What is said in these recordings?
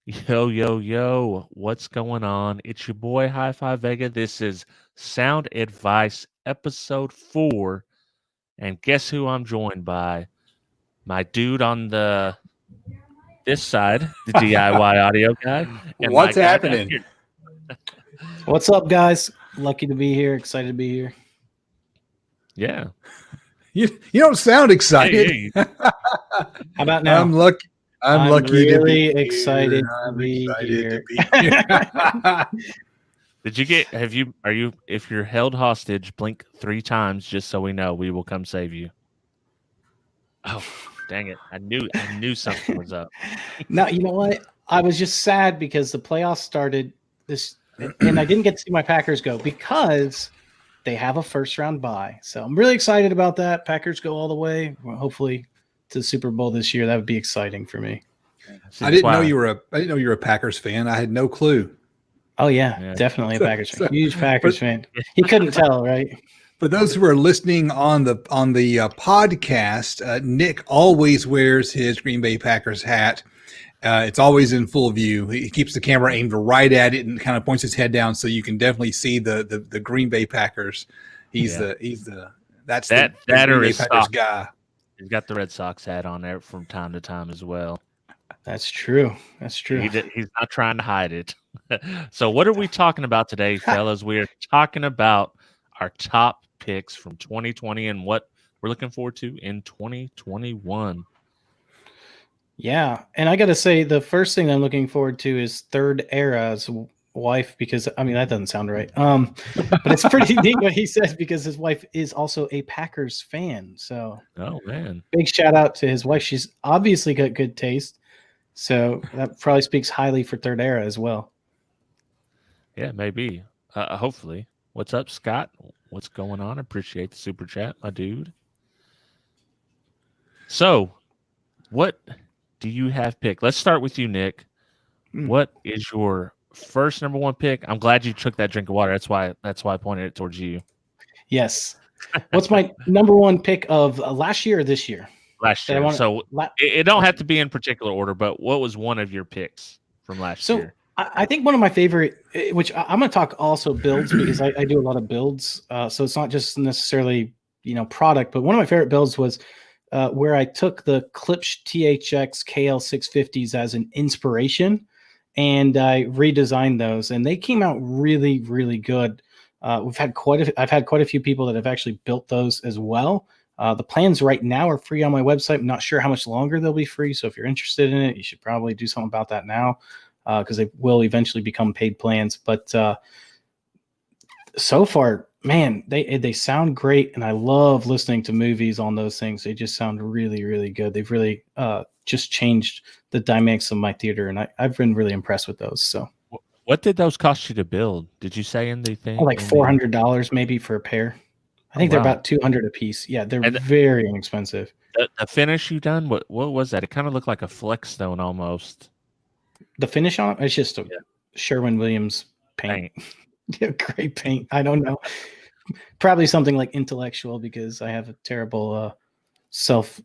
Yo, yo, yo, what's going on? It's your boy HifiVega. This is Sound Advice episode 4. And guess who I'm joined by? My dude on this side, the DIY audio guy, and my What's guy happening? down here. What's up, guys? Lucky to be here. Excited to be here. Yeah. You don't sound excited. Hey, How about now? I'm lucky. I'm lucky to really be excited here. to I'm be excited here. to be here. Did you get, if you're held hostage, blink 3 times just so we know we will come save you. Oh, dang it. I knew something was up. No, you know what? I was just sad because the playoffs started this, and I didn't get to see my Packers go because they have a first-round bye. So I'm really excited about that. Packers go all the way, well, hopefully to the Super Bowl this year. That would be exciting for me. I didn't know you were a Packers fan. I had no clue. Oh yeah. Definitely a Packers fan. Huge Packers fan. He couldn't tell, right? For those who are listening on the podcast, Nick always wears his Green Bay Packers hat. It's always in full view. He keeps the camera aimed right at it and kind of points his head down so you can definitely see the Green Bay Packers. That's the Green Bay Packers guy. He's got the Red Sox hat on there from time to time as well. That's true. He's not trying to hide it. So what are we talking about today, fellas? We're talking about our top picks from 2020 and what we're looking forward to in 2021. Yeah, and I got to say, the first thing I'm looking forward to is Third Era's wife, because I mean that doesn't sound right. But it's pretty neat what he says because his wife is also a Packers fan. So, oh man, big shout out to his wife. She's obviously got good taste, so that probably speaks highly for Third Era as well. Yeah, maybe. Hopefully. What's up, Scott? What's going on? Appreciate the super chat, my dude. So, what do you have picked? Let's start with you, Nick. What is your first number one pick? I'm glad you took that drink of water. That's why I pointed it towards you. Yes. What's my number one pick of last year or this year? Last year. So it don't have to be in particular order, but what was one of your picks from last year? I think one of my favorite, which I'm going to talk also builds because I do a lot of builds. So it's not just necessarily, product, but one of my favorite builds was where I took the Klipsch THX KL650s as an inspiration and I redesigned those and they came out really, really good. I've had quite a few people that have actually built those as well. The plans right now are free on my website. I'm not sure how much longer they'll be free. So if you're interested in it, you should probably do something about that now. Because they will eventually become paid plans. But so far, man, they sound great, and I love listening to movies on those things. They just sound really, really good. They've really just changed the dynamics of my theater, and I've been really impressed with those. So, what did those cost you to build? Did you say in the thing? Like $400 maybe for a pair. I think they're about $200 a piece. Yeah, they're very inexpensive. The finish you done, what was that? It kind of looked like a flex stone almost. The finish on it? It's just a Sherwin-Williams paint. Yeah, great paint. I don't know. Probably something like intellectual because I have a terrible self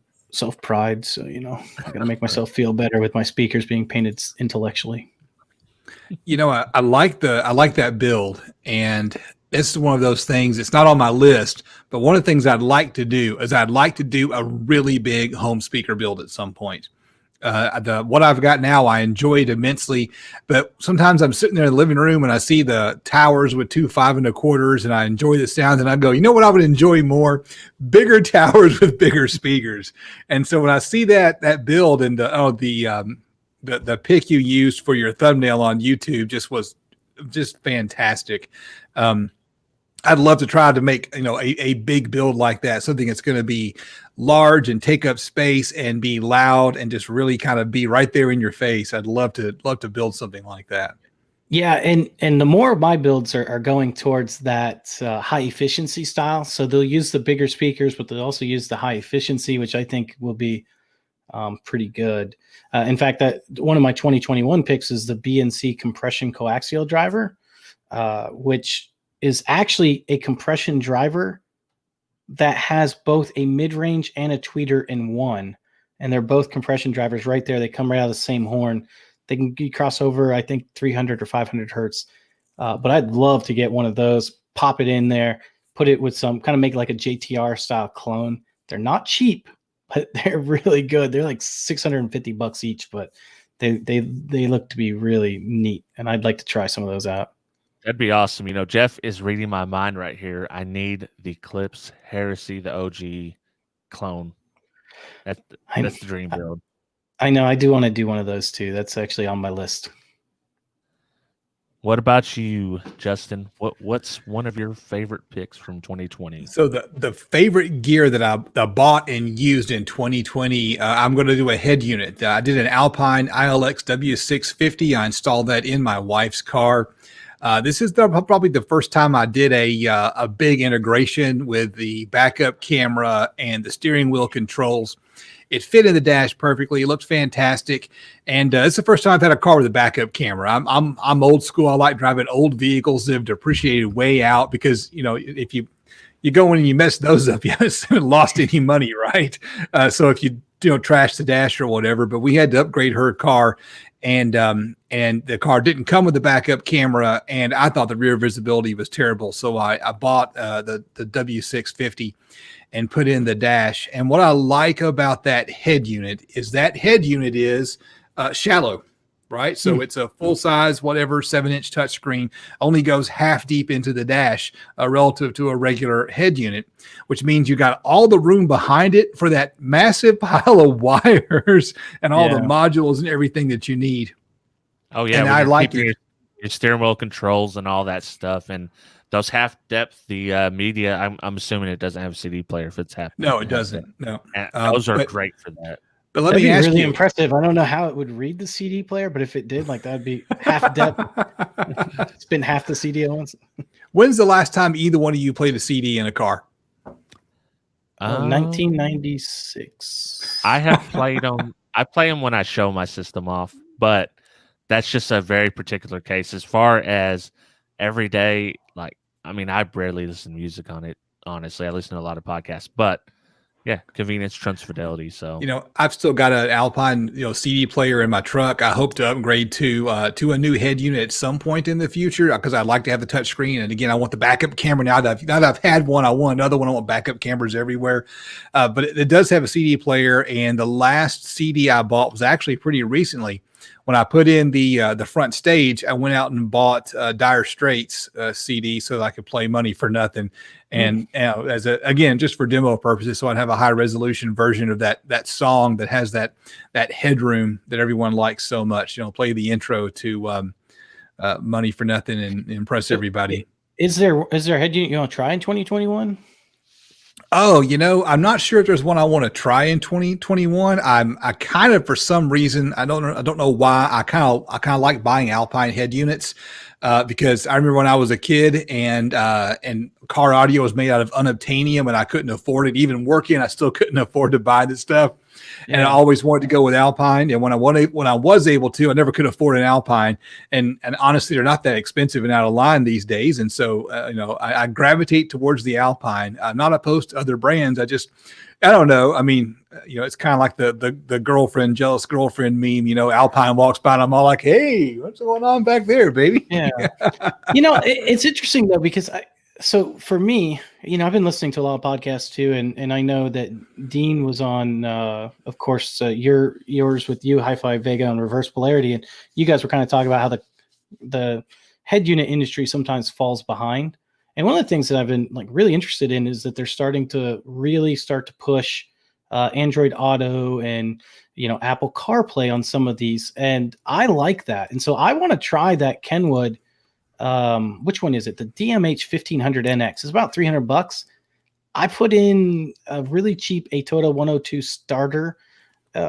pride. So, I got to make myself feel better with my speakers being painted intellectually. I like that build, and this is one of those things. It's not on my list, but one of the things I'd like to do is I'd like to do a really big home speaker build at some point. What I've got now, I enjoyed immensely, but sometimes I'm sitting there in the living room and I see the towers with 2 5 1/4s and I enjoy the sound and I go, you know what I would enjoy more? Bigger towers with bigger speakers. And so when I see that build and the pic you used for your thumbnail on YouTube was fantastic. I'd love to try to make, a big build like that, something that's going to be large and take up space and be loud and just really kind of be right there in your face. I'd love to build something like that. Yeah. And the more of my builds are going towards that high efficiency style. So they'll use the bigger speakers, but they'll also use the high efficiency, which I think will be pretty good. In fact, that one of my 2021 picks is the BNC compression coaxial driver, which is actually a compression driver that has both a mid-range and a tweeter in one. And they're both compression drivers right there. They come right out of the same horn. They can cross over, I think, 300 or 500 hertz. But I'd love to get one of those, pop it in there, put it with some kind of make like a JTR style clone. They're not cheap, but they're really good. They're like $650 each, but they look to be really neat, and I'd like to try some of those out. That'd be awesome. Jeff is reading my mind right here. I need the Clips Heresy, the OG clone. That's the dream build. I know. I do want to do one of those too. That's actually on my list. What about you, Justin? What's one of your favorite picks from 2020? So the favorite gear that I bought and used in 2020, I'm going to do a head unit. I did an Alpine ILX W650. I installed that in my wife's car. This is probably the first time I did a big integration with the backup camera and the steering wheel controls. It fit in the dash perfectly. It looked fantastic, and it's the first time I've had a car with a backup camera. I'm old school. I like driving old vehicles that have depreciated way out because if you go in and you mess those up, you haven't lost any money, right? So if you trash the dash or whatever, but we had to upgrade her car, and the car didn't come with the backup camera, and I thought the rear visibility was terrible. So I bought the W650 and put in the dash. And what I like about that head unit is shallow, right? So it's a full size, whatever, 7-inch touchscreen, only goes half deep into the dash relative to a regular head unit, which means you got all the room behind it for that massive pile of wires and all the modules and everything that you need. Oh yeah. And I like it. Your steering wheel controls and all that stuff. And those half depth, the media, I'm assuming it doesn't have a CD player if it's half. No, it doesn't. No. Those are great for that. But let me ask really you, impressive. I don't know how it would read the CD player, but if it did, like that'd be half depth. It's been half the CD once. When's the last time either one of you played a CD in a car? 1996. I have played them. I play them when I show my system off, but that's just a very particular case. As far as every day, I barely listen to music on it. Honestly, I listen to a lot of podcasts, but yeah, convenience trumps fidelity. So I've still got an Alpine CD player in my truck. I hope to upgrade to a new head unit at some point in the future because I'd like to have the touch screen. And again, I want the backup camera now that I've had one. I want another one. I want backup cameras everywhere. But it does have a CD player, and the last CD I bought was actually pretty recently. When I put in the front stage, I went out and bought Dire Straits CD so that I could play Money for Nothing, and again just for demo purposes, so I'd have a high resolution version of that song that has that headroom that everyone likes so much. Play the intro to Money for Nothing and impress everybody. Is there a head unit you want to try in 2021? Oh, I'm not sure if there's one I want to try in 2021. I kind of, for some reason, I don't know why, I kind of like buying Alpine head units because I remember when I was a kid and car audio was made out of unobtainium and I couldn't afford it. Even working, I still couldn't afford to buy this stuff. Yeah. And I always wanted to go with Alpine. And when I was able to, I never could afford an Alpine. And honestly, they're not that expensive and out of line these days. And so, I gravitate towards the Alpine. I'm not opposed to other brands. I don't know. I mean, it's kind of like the jealous girlfriend meme. Alpine walks by and I'm all like, hey, what's going on back there, baby? Yeah. It's interesting though, because so for me, I've been listening to a lot of podcasts too, and I know that Dean was on, of course, yours with you, HifiVega and Reverse Polarity, and you guys were kind of talking about how the head unit industry sometimes falls behind. And one of the things that I've been really interested in is that they're starting to push Android Auto and Apple CarPlay on some of these, and I like that. And so I want to try that Kenwood. Which one is it? The DMH 1500NX. It's about $300. I put in a really cheap Toyota 102 starter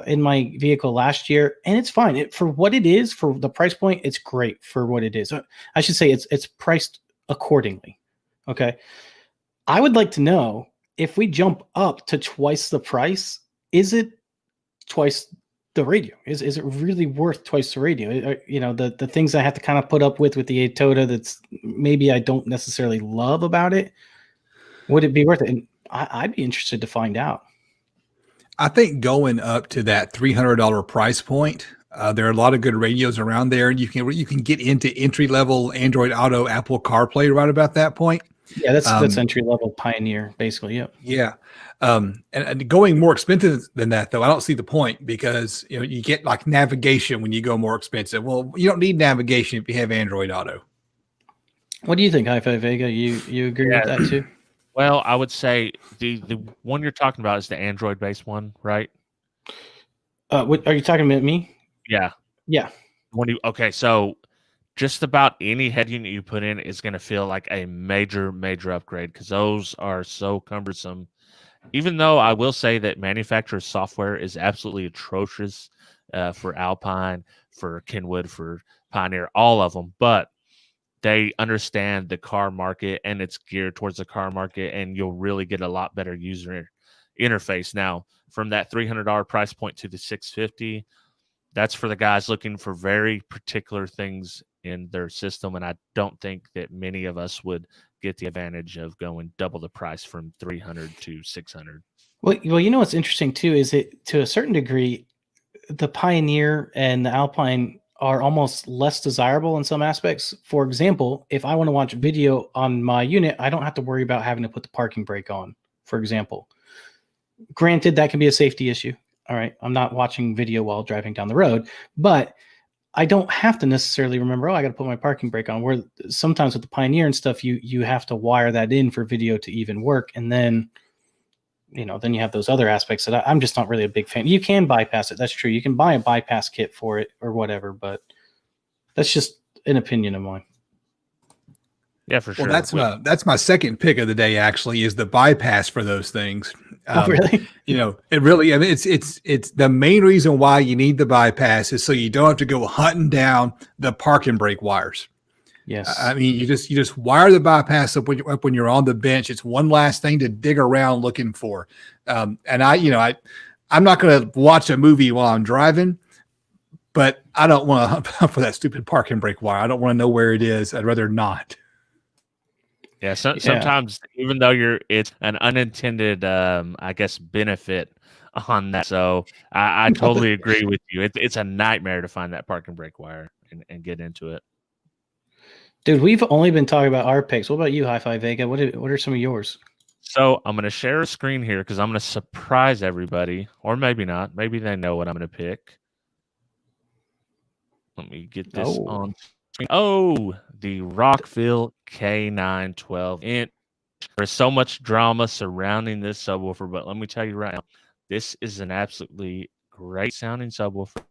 in my vehicle last year, and it's fine. For what it is, for the price point, it's great for what it is. I should say it's priced accordingly. Okay. I would like to know, if we jump up to twice the price, is it twice the radio? Is it really worth twice the radio? The things I have to kind of put up with the Toyota that's maybe I don't necessarily love about it. Would it be worth it? And I'd be interested to find out. I think going up to that $300 price point, There are a lot of good radios around there, and you can get into entry level Android Auto, Apple CarPlay right about that point. Yeah, that's entry level Pioneer, basically. Yep. Yeah. And going more expensive than that, though, I don't see the point, because you get like navigation when you go more expensive. Well, you don't need navigation if you have Android Auto. What do you think, HifiVega? You agree with that too? Well, I would say the one you're talking about is the Android based one, right? What are you talking about? Me? Yeah. Yeah. Okay, so just about any head unit you put in is going to feel like a major upgrade, because those are so cumbersome. Even though I will say that manufacturer software is absolutely atrocious for Alpine, for Kenwood, for Pioneer, all of them, but they understand the car market and it's geared towards the car market, and you'll really get a lot better user interface. Now, from that $300 price point to the $650, that's for the guys looking for very particular things in their system, and I don't think that many of us would get the advantage of going double the price from 300 to 600. Well, what's interesting too is it, to a certain degree, the Pioneer and the Alpine are almost less desirable in some aspects. For example, if I want to watch video on my unit, I don't have to worry about having to put the parking brake on, for example. Granted, that can be a safety issue. All right, I'm not watching video while driving down the road, but I don't have to necessarily remember, I got to put my parking brake on. Where sometimes with the Pioneer and stuff, you have to wire that in for video to even work. And then, then you have those other aspects that I'm just not really a big fan. You can bypass it. That's true. You can buy a bypass kit for it or whatever, but that's just an opinion of mine. Yeah, for sure. Well, that's my second pick of the day, actually, is the bypass for those things. Oh, really? It really, it's the main reason why you need the bypass is so you don't have to go hunting down the parking brake wires. Yes. I mean, you just wire the bypass up when you're on the bench. It's one last thing to dig around looking for. And I'm not going to watch a movie while I'm driving, but I don't want to hunt for that stupid parking brake wire. I don't want to know where it is. I'd rather not. Yeah, sometimes even though it's an unintended, I guess, benefit on that. So I totally agree with you. It's a nightmare to find that parking brake wire and get into it. Dude, we've only been talking about our picks. What about you, HifiVega? What are some of yours? So I'm going to share a screen here because I'm going to surprise everybody, or maybe not. Maybe they know what I'm going to pick. Let me get this on. Oh, the Rockville K912 inch. There's so much drama surrounding this subwoofer, but let me tell you right now, this is an absolutely great sounding subwoofer.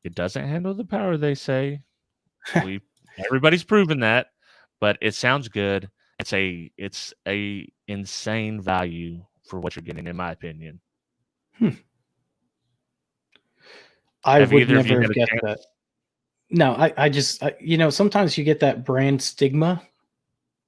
It doesn't handle the power they say. Everybody's proven that, but it sounds good. It's a insane value for what you're getting, in my opinion. I would never have guessed that. No, I just sometimes you get that brand stigma,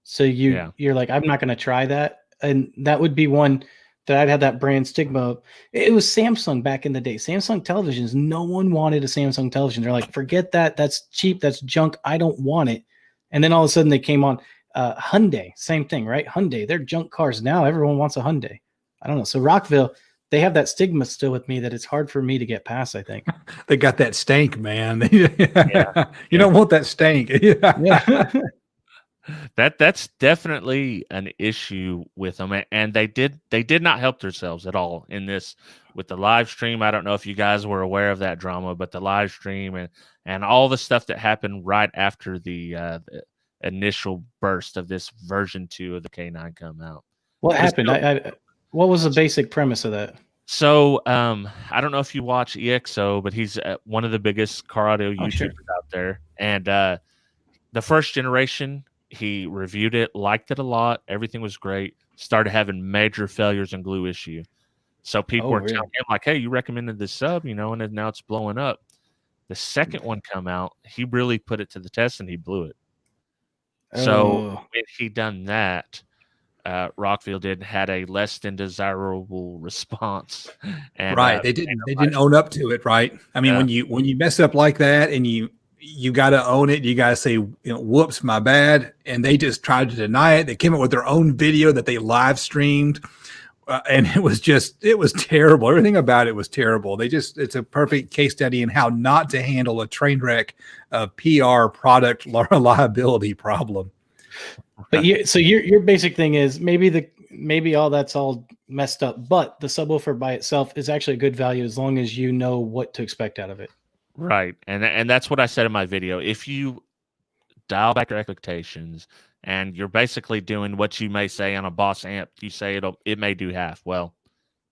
so you're like, I'm not going to try that, and that would be one that I'd have that brand stigma. It was Samsung back in the day. Samsung televisions, no one wanted a Samsung television. They're like, forget that. That's cheap. That's junk. I don't want it. And then all of a sudden they came on. Hyundai, same thing, right? Hyundai, they're junk cars now. Everyone wants a Hyundai. I don't know. So Rockville, they have that stigma still with me that it's hard for me to get past, I think. They got that stank, man. You don't want that stank. Yeah. That's definitely an issue with them, and they did not help themselves at all in this with the live stream. I don't know if you guys were aware of that drama, but the live stream and all the stuff that happened right after the initial burst of this version 2 of the K9 come out. What happened? What was the basic premise of that? So I don't know if you watch EXO, but he's one of the biggest car audio YouTubers out there, and the first generation, he reviewed it, liked it a lot. Everything was great. Started having major failures and glue issue. So people were telling him like, hey, you recommended this sub, and now it's blowing up. The second one come out, he really put it to the test and he blew it. So when he done that, Rockville had a less than desirable response. And, right. They didn't own up to it. Right. I mean, when you mess up like that and you got to own it. You got to say, whoops, my bad. And they just tried to deny it. They came up with their own video that they live streamed and it was terrible. Everything about it was terrible. It's a perfect case study in how not to handle a train wreck of PR product reliability problem. But your basic thing is maybe all that's all messed up, but the subwoofer by itself is actually a good value as long as you know what to expect out of it. Right. And that's what I said in my video. If you dial back your expectations and you're basically doing what you may say on a Boss amp, you say it may do half. Well,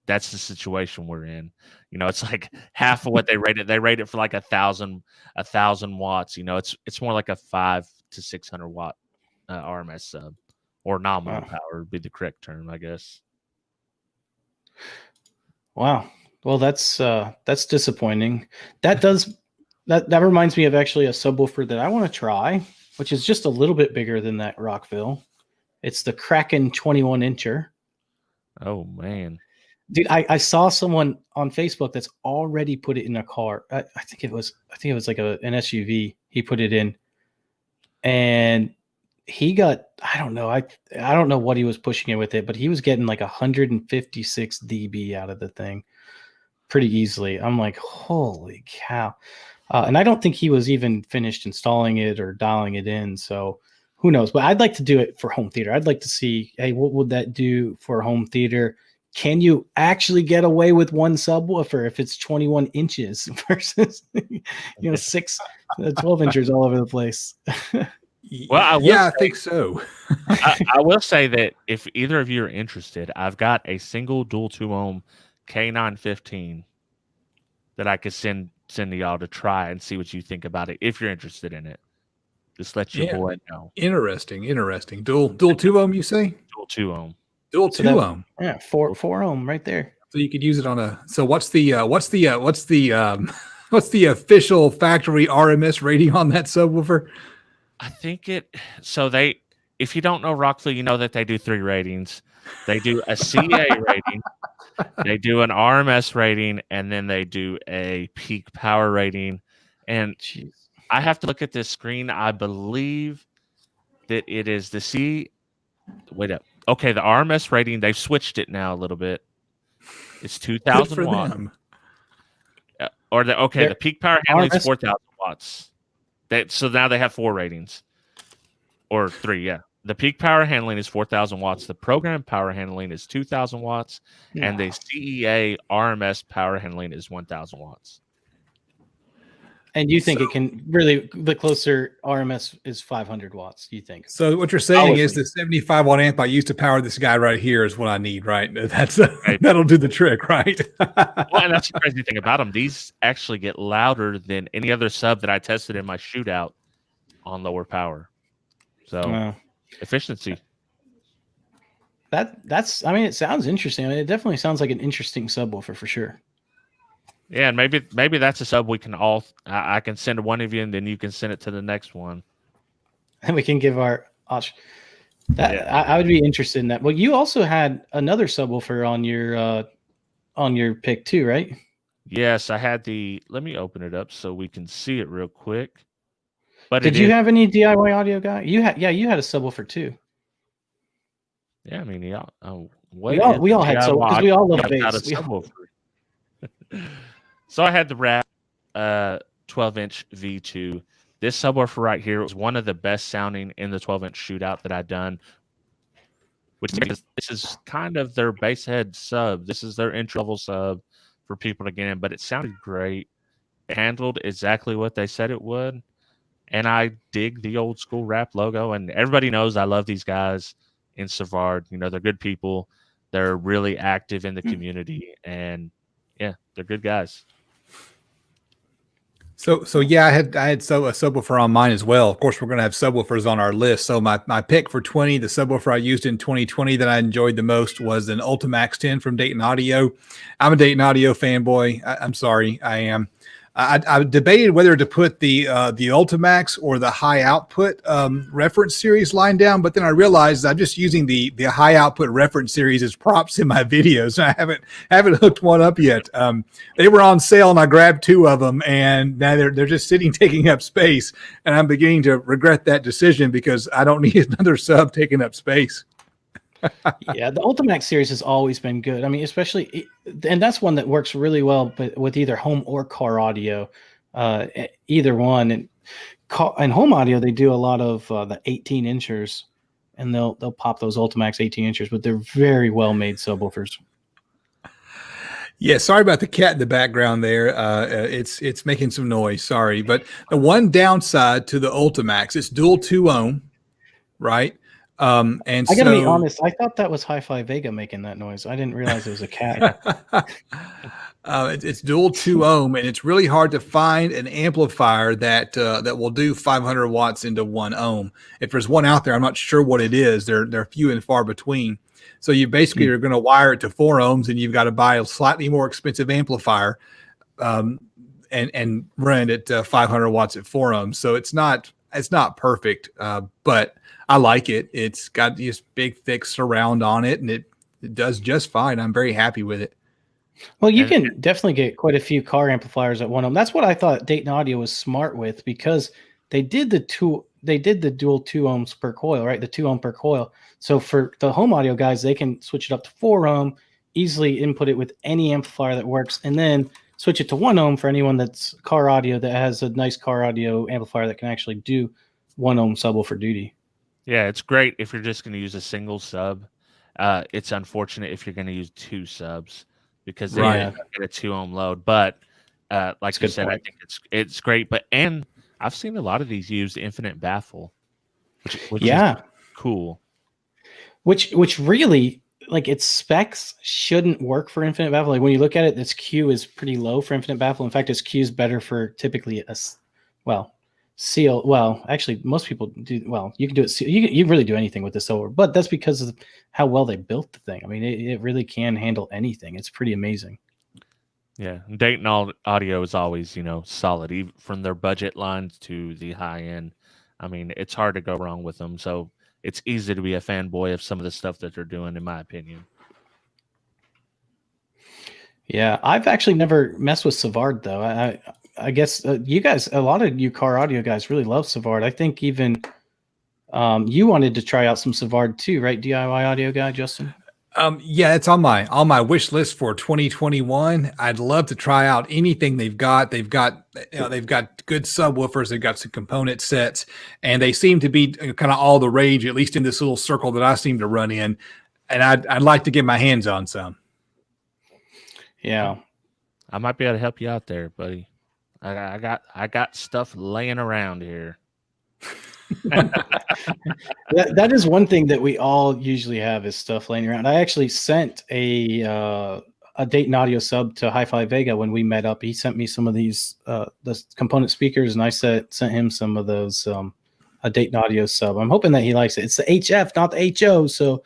that's the situation we're in. You know, it's like half of what they rate it. They rate it for like 1,000 watts. You know, it's more like a 500 to 600 watt RMS sub, or nominal power would be the correct term, I guess. Wow. Well, that's disappointing. That reminds me of actually a subwoofer that I want to try, which is just a little bit bigger than that Rockville. It's the Kraken 21-incher. Oh man, dude! I saw someone on Facebook that's already put it in a car. I think it was like an SUV. He put it in, and he got, I don't know what he was pushing it with it, but he was getting like 156 dB out of the thing pretty easily. I'm like, holy cow. And I don't think he was even finished installing it or dialing it in. So who knows? But I'd like to do it for home theater. I'd like to see, hey, what would that do for home theater? Can you actually get away with one subwoofer if it's 21 inches versus 12 inches all over the place? Well, I think so. I will say that if either of you are interested, I've got a single dual 2-ohm K915 that I could send to y'all to try and see what you think about it. If you're interested in it, just let your boy know. Interesting. Dual 2-ohm, you say? Dual 2-ohm. Dual 2-ohm. Yeah, 4 ohm right there. So you could use it on a. So what's the official factory RMS rating on that subwoofer? I think if you don't know Rockville, you know that they do 3 ratings. They do a CA rating, they do an RMS rating, and then they do a peak power rating. And I have to look at this screen. I believe that it is the C. Wait up. Okay, the RMS rating, they've switched it now a little bit. It's 2,000 watts. The peak power handling is 4,000 watts. So now they have 4 ratings. Or 3, yeah. The peak power handling is 4,000 watts. The program power handling is 2,000 watts. Yeah. And the CEA RMS power handling is 1,000 watts. And you think it can really, the closer RMS is 500 watts, you think? So what you're saying is the 75 watt amp I used to power this guy right here is what I need, right? That'll do the trick, right? Well, and that's the crazy thing about them. These actually get louder than any other sub that I tested in my shootout on lower power. So efficiency. That's it sounds interesting. I mean, it definitely sounds like an interesting subwoofer for sure. Yeah, and maybe that's a sub we can all. I can send to one of you, and then you can send it to the next one, and we can give our. I would be interested in that. Well, you also had another subwoofer on your pick too, right? Yes, I had the. Let me open it up so we can see it real quick. But did you have any DIY audio guy? You had a subwoofer too. Yeah, I mean, we all had so because we all love bass. So I had the RAP 12-inch V2. This subwoofer right here was one of the best sounding in the 12-inch shootout that I've done. This is kind of their bass head sub. This is their entry-level sub for people to get in, but it sounded great. It handled exactly what they said it would. And I dig the old school RAP logo. And everybody knows I love these guys in Savard. You know, they're good people. They're really active in the community. And yeah, they're good guys. So yeah, I had a subwoofer on mine as well. Of course, we're going to have subwoofers on our list. So my pick for 20, the subwoofer I used in 2020 that I enjoyed the most was an Ultimax 10 from Dayton Audio. I'm a Dayton Audio fanboy. I'm sorry, I am. I debated whether to put the Ultimax or the high output reference series line down, but then I realized I'm just using the high output reference series as props in my videos. I haven't hooked one up yet. They were on sale and I grabbed 2 of them, and now they're just sitting taking up space, and I'm beginning to regret that decision because I don't need another sub taking up space. Yeah, the Ultimax series has always been good. I mean, especially, and that's one that works really well, but with either home or car audio, either one. And home audio, they do a lot of the 18 inchers, and they'll pop those Ultimax 18 inchers, but they're very well made subwoofers. Yeah, sorry about the cat in the background there. It's making some noise. Sorry, but the one downside to the Ultimax, it's dual 2 ohm, right? And I gotta be so honest, I thought that was HifiVega making that noise. I didn't realize it was a cat. it's dual 2 ohm, and it's really hard to find an amplifier that that will do 500 watts into 1 ohm. If there's one out there, I'm not sure what it is. They're few and far between. So you basically are going to wire it to 4 ohms, and you've got to buy a slightly more expensive amplifier, and run it at 500 watts at 4 ohms. So it's not perfect, but I like it. It's got this big thick surround on it, and it does just fine. I'm very happy with it. Well, you can definitely get quite a few car amplifiers at 1 ohm. That's what I thought Dayton Audio was smart with, because they did the dual 2 ohms per coil, right? The 2 ohm per coil. So for the home audio guys, they can switch it up to 4 ohm, easily input it with any amplifier that works, and then switch it to 1 ohm for anyone that's car audio that has a nice car audio amplifier that can actually do 1 ohm subwoofer duty. Yeah, it's great if you're just going to use a single sub. It's unfortunate if you're going to use 2 subs, because they Right. get a 2 ohm load. But like That's a you good said, I point. think it's great. And I've seen a lot of these use infinite baffle, which Yeah. is cool. Which really, like, its specs shouldn't work for infinite baffle. Like when you look at it, its Q is pretty low for infinite baffle. In fact, its Q is better for typically seal. Well, actually, most people do. Well, you can do it. You really do anything with this over, but that's because of how well they built the thing. I mean, it really can handle anything. It's pretty amazing. Yeah, Dayton Audio is always, solid, even from their budget lines to the high end. I mean, it's hard to go wrong with them. So it's easy to be a fanboy of some of the stuff that they're doing, in my opinion. Yeah, I've actually never messed with Savard though. I guess you guys, a lot of you car audio guys, really love Savard. I think even you wanted to try out some Savard too, right? DIY audio guy, Justin. Yeah, it's on my wish list for 2021. I'd love to try out anything they've got. They've got good subwoofers. They've got some component sets, and they seem to be kind of all the rage, at least in this little circle that I seem to run in. And I'd like to get my hands on some. Yeah, I might be able to help you out there, buddy. I got stuff laying around here. that is one thing that we all usually have is stuff laying around. I actually sent a Dayton Audio sub to HifiVega when we met up. He sent me some of these the component speakers, and I sent him some of those a Dayton Audio sub. I'm hoping that he likes it. It's the HF, not the HO, so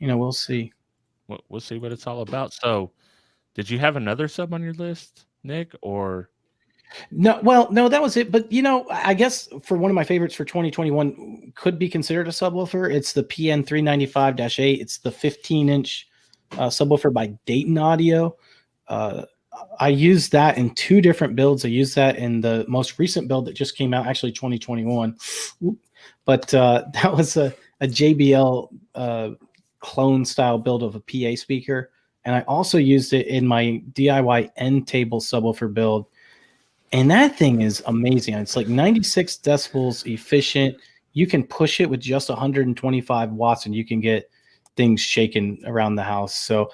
we'll see. We'll see what it's all about. So, did you have another sub on your list, Nick, or? No, that was it. But I guess for one of my favorites for 2021 could be considered a subwoofer. It's the PN 395-8. It's the 15-inch subwoofer by Dayton Audio. I used that in 2 different builds. I used that in the most recent build that just came out, actually 2021. But that was a JBL clone style build of a PA speaker. And I also used it in my DIY end table subwoofer build. And that thing is amazing. It's like 96 decibels efficient. You can push it with just 125 watts and you can get things shaking around the house. So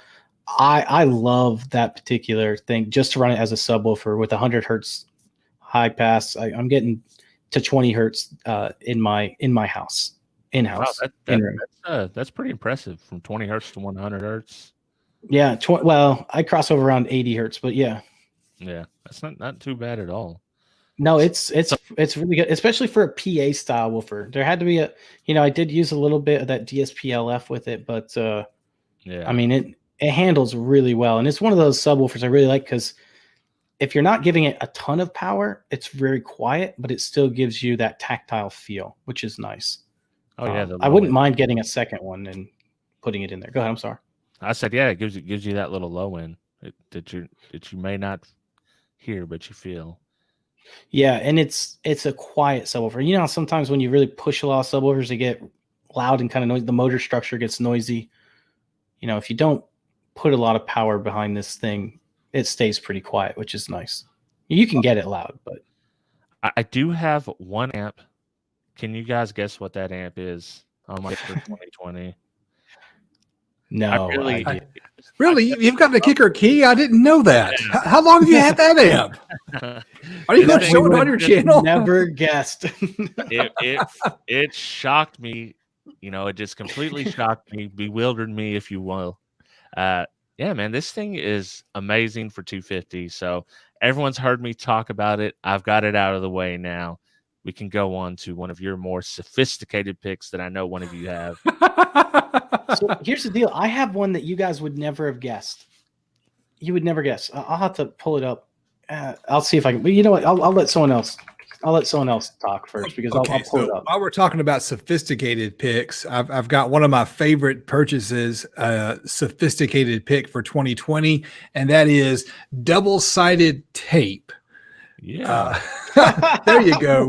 I love that particular thing, just to run it as a subwoofer with 100 hertz high pass. I'm getting to 20 hertz in my house, in-house. Wow, that's pretty impressive, from 20 hertz to 100 hertz. Yeah. Well, I cross over around 80 hertz, but yeah. Yeah, that's not too bad at all. No, it's really good, especially for a PA style woofer. There had to be I did use a little bit of that DSP-LF with it, but yeah, I mean it handles really well, and it's one of those subwoofers I really like, because if you're not giving it a ton of power, it's very quiet, but it still gives you that tactile feel, which is nice. Oh yeah, I wouldn't mind getting a second one and putting it in there. Go ahead. I'm sorry. I said, yeah, it gives you that little low end that you may not hear, but you feel. Yeah, and it's a quiet subwoofer. Sometimes when you really push a lot of subwoofers, they get loud and kind of noisy. The motor structure gets noisy. You know, if you don't put a lot of power behind this thing, it stays pretty quiet, which is nice. You can get it loud, but I do have one amp. Can you guys guess what that amp is on my for 2020? no really- idea. Really? You've got the kicker key? I didn't know that. Yeah. How long have you had that amp? Are you going to show it on your channel? Never guessed. It shocked me. You know, it just completely shocked me, bewildered me, if you will. Yeah, man, this thing is amazing for 250. So everyone's heard me talk about it. I've got it out of the way now. We can go on to one of your more sophisticated picks that I know one of you have. So here's the deal. I have one that you guys would never have guessed. You would never guess. I'll have to pull it up. I'll see if I can. But you know what? I'll let someone else. I'll let someone else talk first because I'll pull it up. While we're talking about sophisticated picks, I've got one of my favorite purchases, sophisticated pick for 2020, and that is double-sided tape. Yeah. There you go.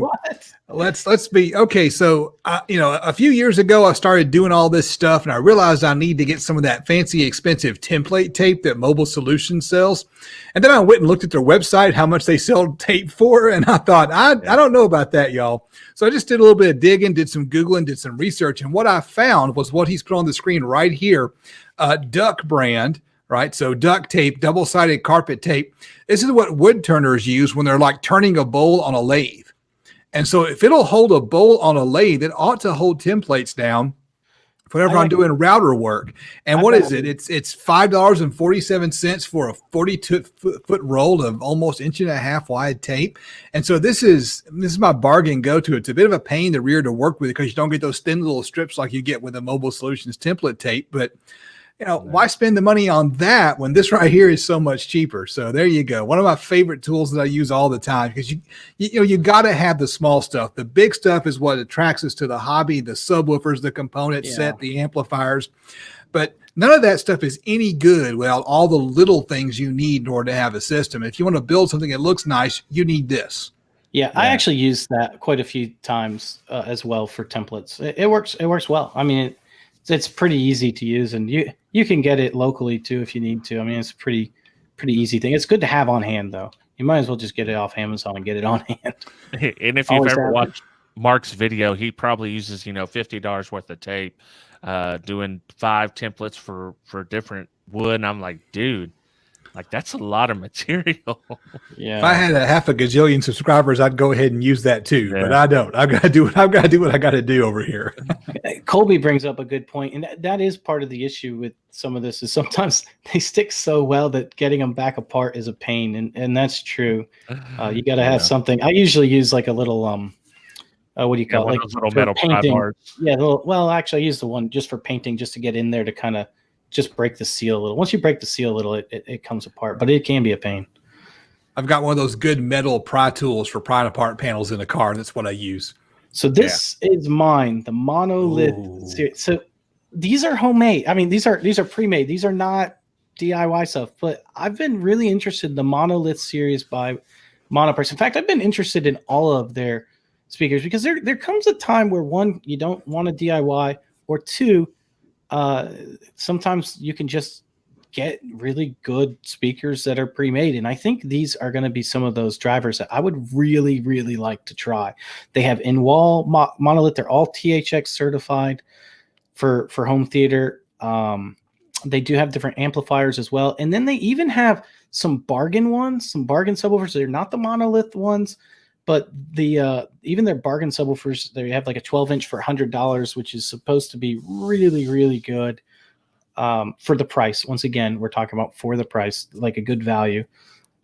What? Let's be okay. So, a few years ago, I started doing all this stuff, and I realized I need to get some of that fancy, expensive template tape that Mobile Solutions sells. And then I went and looked at their website, how much they sell tape for, and I thought, I don't know about that, y'all. So I just did a little bit of digging, did some Googling, did some research, and what I found was what he's put on the screen right here, Duck brand. Right. So duct tape, double-sided carpet tape. This is what wood turners use when they're like turning a bowl on a lathe. And so if it'll hold a bowl on a lathe, it ought to hold templates down whenever I'm doing router work. And what is it? It's $5.47 for a 42-foot roll of almost 1.5-inch wide tape. And so this is my bargain go-to. It's a bit of a pain in the rear to work with because you don't get those thin little strips like you get with a Mobile Solutions template tape. But why spend the money on that when this right here is so much cheaper? So there you go. One of my favorite tools that I use all the time because you got to have the small stuff. The big stuff is what attracts us to the hobby, the subwoofers, the component set, the amplifiers. But none of that stuff is any good without all the little things you need in order to have a system. If you want to build something that looks nice, you need this. Yeah, I actually use that quite a few times as well for templates. It works. It works well. I mean, it's pretty easy to use, and you can get it locally too if you need to. I mean, it's a pretty easy thing. It's good to have on hand though. You might as well just get it off Amazon and get it on hand. And if you've ever watched Mark's video, he probably uses $50 worth of tape, doing 5 templates for different wood. And I'm like, dude, like that's a lot of material. Yeah. If I had a half a gajillion subscribers, I'd go ahead and use that too. Yeah. But I don't. I've got to do what I got to do over here. Colby brings up a good point, and that is part of the issue with some of this. Is sometimes they stick so well that getting them back apart is a pain, and that's true. You got to have something. I usually use like a little what do you call it? Like little metal painting. bars. Yeah. Well, actually, I use the one just for painting, just to get in there to kind of just break the seal a little. Once you break the seal a little, it comes apart, but it can be a pain. I've got one of those good metal pry tools for prying apart panels in a car. That's what I use. So this is mine, the Monolith series. So these are homemade. I mean, these are pre-made. These are not DIY stuff, but I've been really interested in the Monolith series by Monoprice. In fact, I've been interested in all of their speakers because there comes a time where one, you don't want to DIY, or two, sometimes you can just get really good speakers that are pre-made, and I think these are going to be some of those drivers that I would really, really like to try. They have in-wall Monolith. They're all THX certified for home theater. They do have different amplifiers as well, and then they even have some bargain ones, some bargain subwoofers. They're not the Monolith ones, but even their bargain subwoofers, they have like a 12-inch for $100, which is supposed to be really, really good for the price. Once again, we're talking about for the price, like a good value.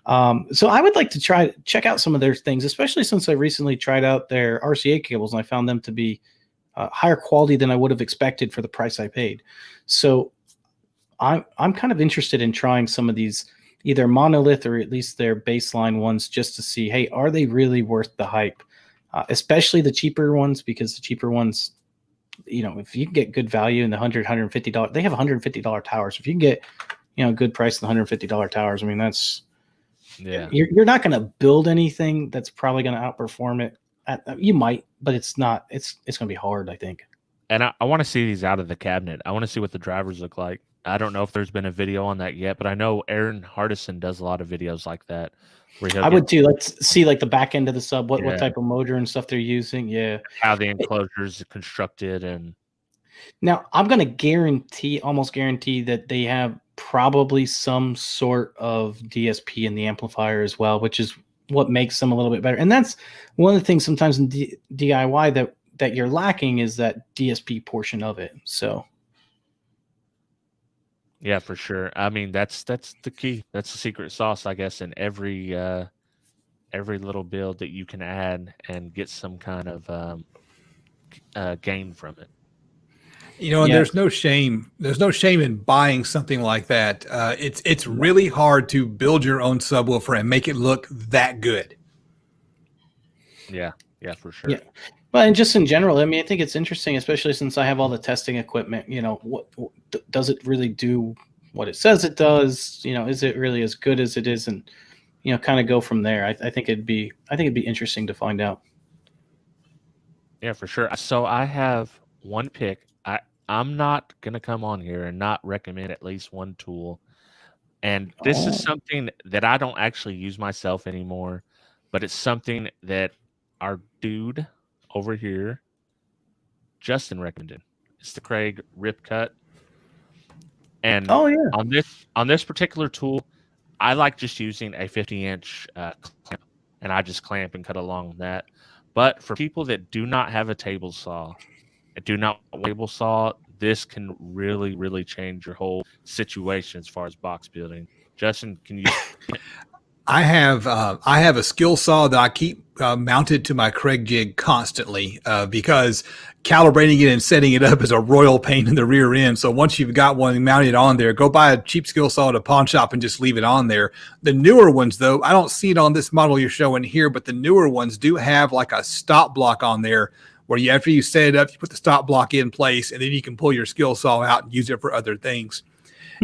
So I would like to check out some of their things, especially since I recently tried out their RCA cables, and I found them to be higher quality than I would have expected for the price I paid. So I'm kind of interested in trying some of these, either Monolith or at least their baseline ones, just to see, hey, are they really worth the hype? Especially the cheaper ones, because the cheaper ones, if you can get good value in the $150, they have $150 towers. If you can get, good price in the $150 towers, I mean, that's, you're not going to build anything that's probably going to outperform it. You might, but it's not, it's going to be hard, I think. And I want to see these out of the cabinet. I want to see what the drivers look like. I don't know if there's been a video on that yet, but I know Aaron Hardison does a lot of videos like that. Where he'll I would too. Let's see like the back end of the sub, what type of motor and stuff they're using. Yeah. How the enclosure is constructed. And now I'm going to almost guarantee that they have probably some sort of DSP in the amplifier as well, which is what makes them a little bit better. And that's one of the things sometimes in DIY that you're lacking is that DSP portion of it. So yeah, for sure. I mean, that's the key. That's the secret sauce, I guess, in every little build that you can add and get some kind of gain from it. You know, and there's no shame. There's no shame in buying something like that. It's really hard to build your own subwoofer and make it look that good. Yeah, for sure. Yeah. Well, and just in general, I mean, I think it's interesting, especially since I have all the testing equipment. You know, what does it really do? What it says it does? You know, is it really as good as it is? And you know, kind of go from there. I think it'd be interesting to find out. Yeah, for sure. So I have one pick. I'm not gonna come on here and not recommend at least one tool. And this is something that I don't actually use myself anymore, but it's something that our dude over here, Justin, recommended. It's the Craig Rip Cut. And on this particular tool, I like just using a 50-inch clamp, and I just clamp and cut along that. But for people that do not have a table saw, this can really, really change your whole situation as far as box building. Justin, can you? I have a skill saw that I keep mounted to my Craig jig constantly because calibrating it and setting it up is a royal pain in the rear end. So once you've got one mounted on there, go buy a cheap skill saw at a pawn shop and just leave it on there. The newer ones, though, I don't see it on this model you're showing here, but the newer ones do have like a stop block on there where after you set it up, you put the stop block in place and then you can pull your skill saw out and use it for other things.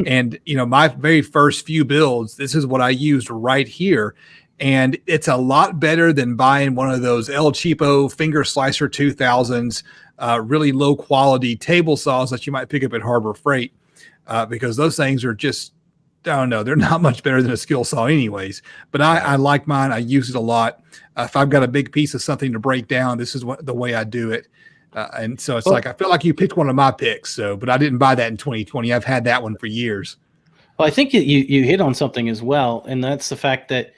And, you know, my very first few builds, this is what I used right here. And it's a lot better than buying one of those El Cheapo Finger Slicer 2000s, really low quality table saws that you might pick up at Harbor Freight, because those things are just, I don't know, they're not much better than a skill saw anyways. But I like mine. I use it a lot. If I've got a big piece of something to break down, this is the way I do it. And so it's like, I feel like you picked one of my picks. So, but I didn't buy that in 2020. I've had that one for years. Well, I think you hit on something as well. And that's the fact that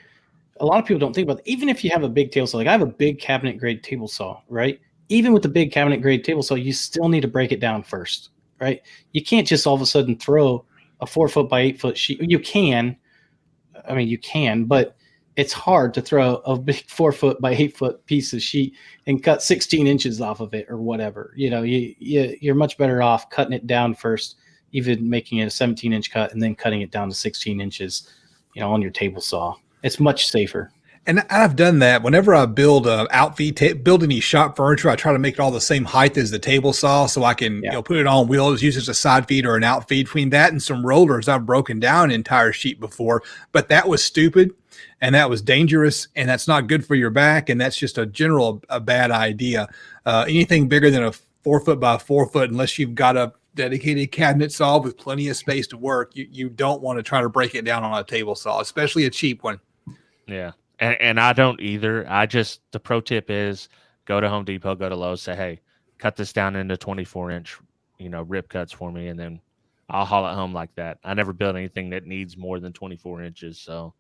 a lot of people don't think about it. Even if you have a big table saw, like I have a big cabinet grade table saw, right? Even with the big cabinet grade table saw, you still need to break it down first, right? You can't just all of a sudden throw a 4 foot by 8 foot sheet. You can, but it's hard to throw a big 4 foot by 8 foot piece of sheet and cut 16 inches off of it or whatever. You know, you're much better off cutting it down first, even making it a 17-inch cut and then cutting it down to 16 inches, you know, on your table saw. It's much safer. And I've done that whenever I build build any shop furniture. I try to make it all the same height as the table saw, so I can put it on wheels, use it as a side feed or an out feed. Between that and some rollers, I've broken down an entire sheet before, but that was stupid and that was dangerous, and that's not good for your back, and that's just a bad idea. Anything bigger than a 4 foot by 4 foot, unless you've got a dedicated cabinet saw with plenty of space to work, you don't want to try to break it down on a table saw, especially a cheap one. Yeah. And I don't either. The pro tip is go to Home Depot, go to Lowe's, say, hey, cut this down into 24-inch, rip cuts for me. And then I'll haul it home like that. I never build anything that needs more than 24 inches. So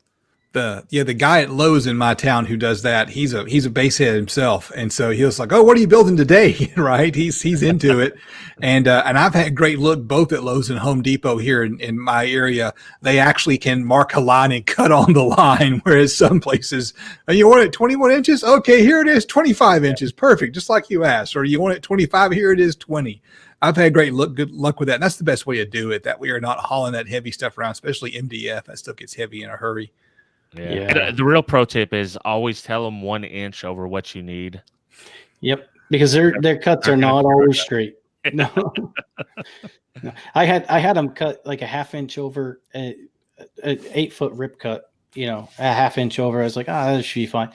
the guy at Lowe's in my town who does that, he's a basehead himself, and so he was like, "Oh, what are you building today?" Right? He's into it, and I've had great look both at Lowe's and Home Depot here in my area. They actually can mark a line and cut on the line, whereas some places, you want it 21 inches? Okay, here it is, 25 inches, perfect, just like you asked. Or you want it 25? Here it is, 20. I've had good luck with that, and that's the best way to do it. That we are not hauling that heavy stuff around, especially MDF. That stuff gets heavy in a hurry. Yeah. The real pro tip is always tell them 1 inch over what you need. Yep, because their cuts are not always straight. No. I had them cut like a half inch over an 8 foot rip cut. A half inch over. I was like, that should be fine.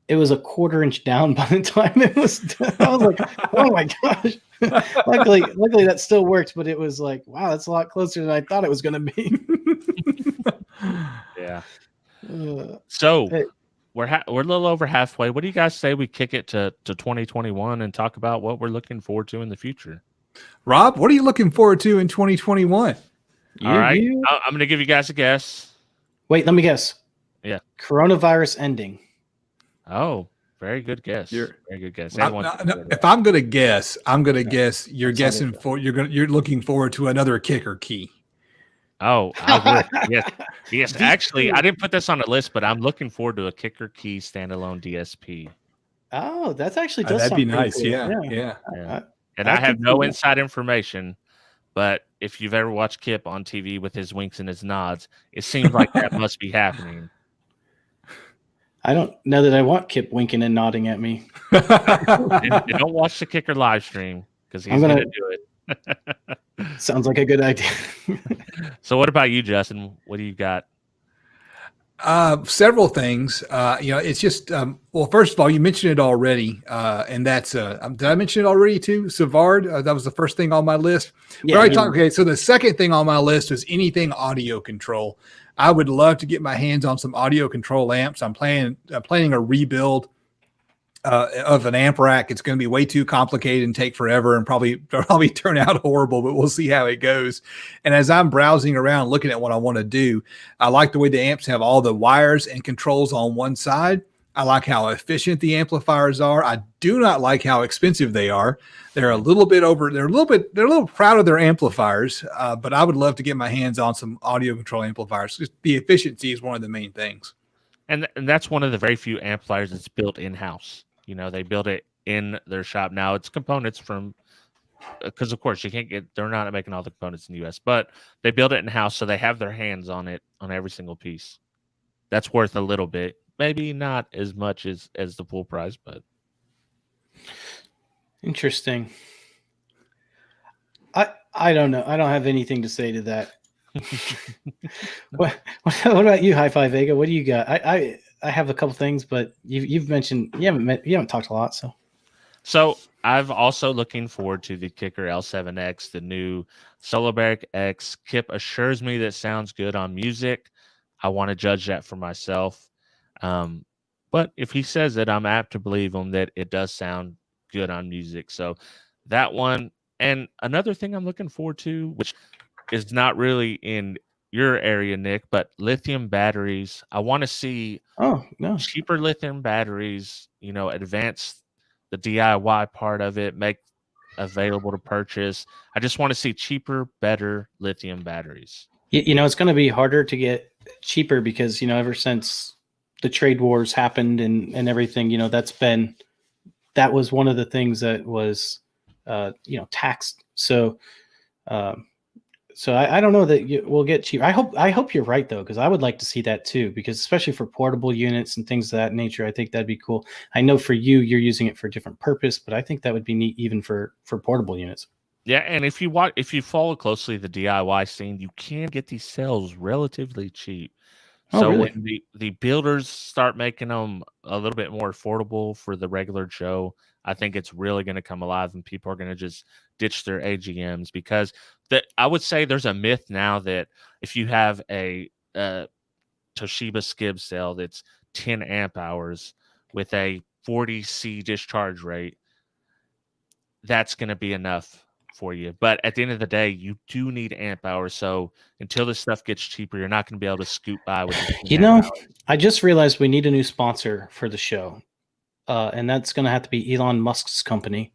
it was a 1/4 inch down by the time it was done. I was like, oh my gosh. luckily that still works, but it was like, wow, that's a lot closer than I thought it was going to be. Yeah. Uh, So Hey. we're a little over halfway. What do you guys say we kick it to 2021 and talk about what we're looking forward to in the future? Rob, what are you looking forward to in 2021? All right. I'm going to give you guys a guess. Wait, let me guess. Yeah. Coronavirus ending. Oh, very good guess. You're- Very good guess. If I'm going to guess, guess you're That's guessing you're looking forward to another kicker key. Oh, I would. Yes. Actually, I didn't put this on the list, but I'm looking forward to a kicker key standalone DSP. Oh, that's actually does That'd be sound pretty nice. cool. Yeah. And I have no inside information, but if you've ever watched Kip on TV with his winks and his nods, it seems like that must be happening. I don't know that I want Kip winking and nodding at me. And don't watch the kicker live stream because he's going to do it. Sounds like a good idea. So what about you, Justin? What do you got? Several things. It's just well, first of all, you mentioned it already, and that's did I mention it already too? Savard. That was the first thing on my list. Yeah, Okay, so the second thing on my list was anything audio control. I would love to get my hands on some audio control amps. I'm planning a rebuild of an amp rack. It's going to be way too complicated and take forever and probably turn out horrible, but we'll see how it goes. And as I'm browsing around looking at what I want to do, I like the way the amps have all the wires and controls on one side. I like how efficient the amplifiers are. I do not like how expensive they are. They're a little proud of their amplifiers, but I would love to get my hands on some audio control amplifiers. Just the efficiency is one of the main things. And that's one of the very few amplifiers that's built in-house. They build it in their shop. Now it's components from, because of course they're not making all the components in the US, but they build it in-house. So they have their hands on it, on every single piece. That's worth a little bit. Maybe not as much as the full price, but. Interesting. I don't know. I don't have anything to say to that. What about you, HifiVega? What do you got? I have a couple things, but you've mentioned you haven't talked a lot, So I've also looking forward to the Kicker L7X, the new Solarbear X. Kip assures me that sounds good on music. I want to judge that for myself. But if he says it, I'm apt to believe him that it does sound good on music. So that one, and another thing I'm looking forward to, which is not really in your area, Nick, but lithium batteries. I want to see cheaper lithium batteries, advance the DIY part of it, make available to purchase. I just want to see cheaper, better lithium batteries. It's going to be harder to get cheaper because, ever since the trade wars happened and everything, that was one of the things that was, taxed. So I don't know that we'll get cheap. I hope you're right though, because I would like to see that too. Because especially for portable units and things of that nature, I think that'd be cool. I know for you're using it for a different purpose, but I think that would be neat even for portable units. Yeah, and if you follow closely the DIY scene, you can get these cells relatively cheap. So really? when the builders start making them a little bit more affordable for the regular Joe, I think it's really going to come alive and people are going to just ditch their AGMs, because I would say there's a myth now that if you have a Toshiba skib cell that's 10 amp hours with a 40 C discharge rate, that's going to be enough for you. But at the end of the day, you do need amp hours. So until this stuff gets cheaper, you're not going to be able to scoot by with it. I just realized we need a new sponsor for the show. And that's going to have to be Elon Musk's company.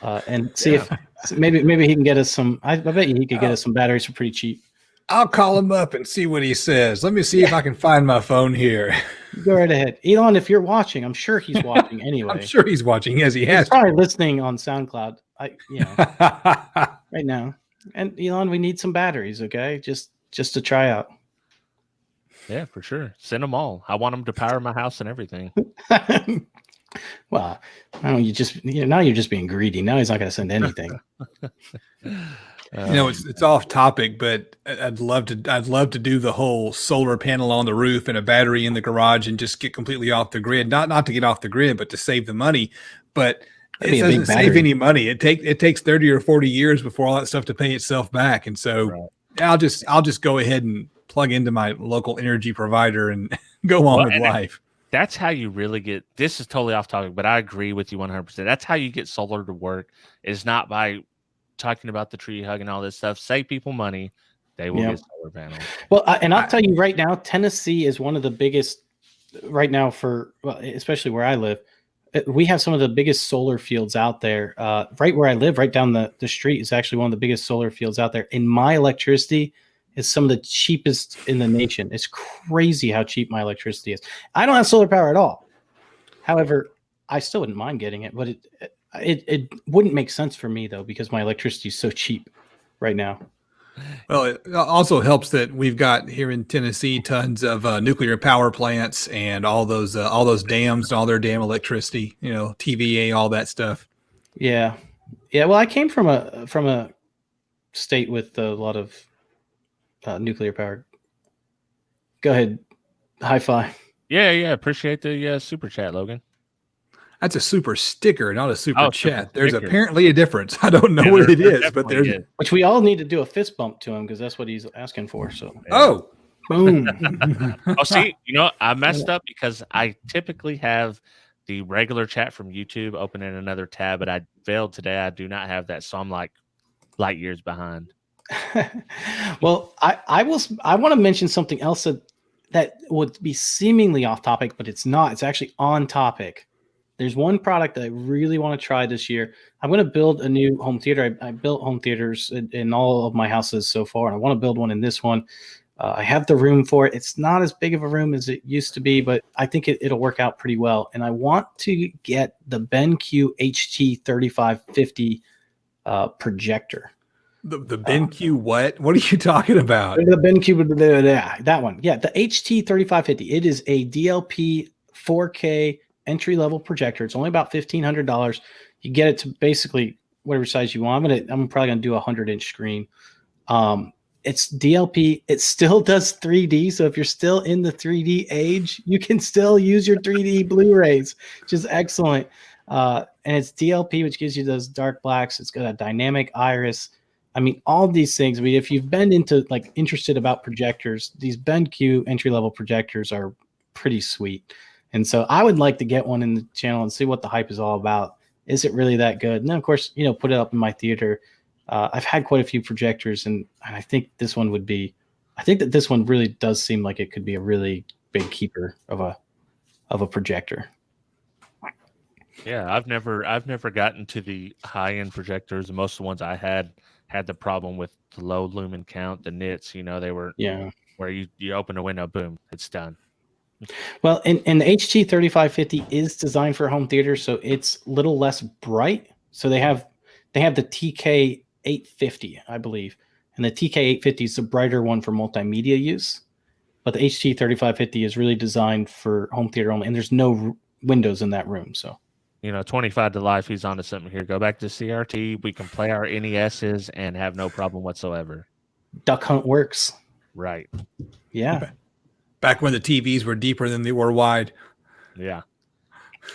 And see if maybe he can get us some. I bet he could get us some batteries for pretty cheap. I'll call him up and see what he says. Let me see if I can find my phone here. Go right ahead. Elon, if you're watching, I'm sure he's watching anyway. I'm sure he's watching. Yes, he has. He's probably listening on SoundCloud. Right now. And Elon, we need some batteries, okay? Just to try out. Yeah, for sure. Send them all. I want them to power my house and everything. Well, now you're just being greedy. Now he's not going to send anything. It's off topic, but I'd love to do the whole solar panel on the roof and a battery in the garage and just get completely off the grid. Not to get off the grid, but to save the money. But it doesn't save any money. It takes 30 or 40 years before all that stuff to pay itself back. And so I'll just go ahead and plug into my local energy provider and go on with life. That's how you really get. This is totally off topic, but I agree with you 100%. That's how you get solar to work. Is not by talking about the tree hug and all this stuff. Save people money. They will get solar panels. Well, and I'll tell you right now, Tennessee is one of the biggest right now especially where I live. We have some of the biggest solar fields out there. Right where I live, right down the street is actually one of the biggest solar fields out there. And my electricity is some of the cheapest in the nation. It's crazy how cheap my electricity is. I don't have solar power at all. However, I still wouldn't mind getting it, but it wouldn't make sense for me though, because my electricity is so cheap right now. Well, it also helps that we've got here in Tennessee tons of nuclear power plants and all those dams and all their dam electricity, TVA, all that stuff. Yeah. Well, I came from a state with a lot of nuclear power. Go ahead, Hi-Fi. Yeah. Appreciate the super chat, Logan. That's a super sticker, not a super chat. There's apparently a difference. I don't know what it is, but there's which we all need to do a fist bump to him because that's what he's asking for. So boom. See, I messed up because I typically have the regular chat from YouTube open in another tab, but I failed today. I do not have that, so I'm like light years behind. Well, I want to mention something else that would be seemingly off topic, but it's not. It's actually on topic. There's one product that I really want to try this year. I'm going to build a new home theater. I built home theaters in all of my houses so far, and I want to build one in this one. I have the room for it. It's not as big of a room as it used to be, but I think it'll work out pretty well. And I want to get the Benq Ht 3550 projector. The Benq what? What are you talking about? The Benq, that one. Yeah, the HT 3550. It is a DLP 4K entry-level projector. It's only about $1,500. You get it to basically whatever size you want. I'm probably gonna do a 100-inch screen. It's DLP. It still does 3D. So if you're still in the 3D age, you can still use your 3D Blu-rays, which is excellent. And it's DLP, which gives you those dark blacks. It's got a dynamic iris. I mean, all these things. I mean, if you've been interested about projectors, these Benq entry-level projectors are pretty sweet. And so I would like to get one in the channel and see what the hype is all about. Is it really that good? And then, of course, put it up in my theater. I've had quite a few projectors, and I think this one would be. I think that this one really does seem like it could be a really big keeper of a projector. Yeah, I've never gotten to the high-end projectors. Most of the ones I had the problem with the low lumen count, the nits. They were where you open a window, boom, it's done. Well, and the HT 3550 is designed for home theater, so it's a little less bright. So they have the TK 850, I believe, and the TK 850 is the brighter one for multimedia use. But the HT 3550 is really designed for home theater only, and there's no windows in that room. So 25 to life, he's onto something here. Go back to CRT. We can play our NESs and have no problem whatsoever. Duck Hunt works. Right. Yeah. Back when the TVs were deeper than they were wide. Yeah.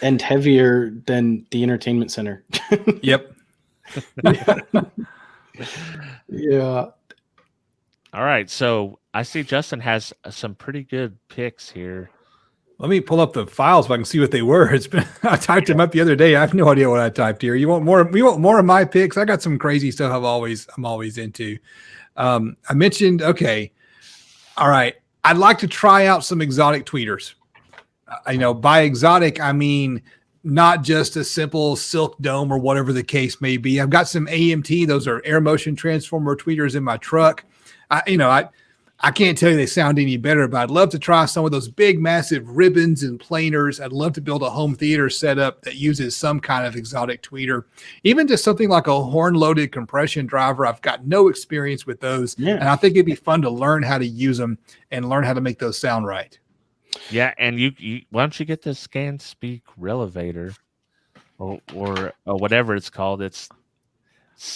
And heavier than the entertainment center. Yep. Yeah. All right. So I see Justin has some pretty good picks here. Let me pull up the files so I can see what they were. I typed them up the other day. I have no idea what I typed here. You want more? We want more of my picks. I got some crazy stuff I'm always into. I mentioned, okay. All right. I'd like to try out some exotic tweeters. By exotic, I mean not just a simple silk dome or whatever the case may be. I've got some AMT. Those are air motion transformer tweeters in my truck. I can't tell you they sound any better, but I'd love to try some of those big, massive ribbons and planers. I'd love to build a home theater setup that uses some kind of exotic tweeter, even just something like a horn-loaded compression driver. I've got no experience with those, and I think it'd be fun to learn how to use them and learn how to make those sound right. Yeah, and you why don't you get the ScanSpeak Relevator or whatever it's called?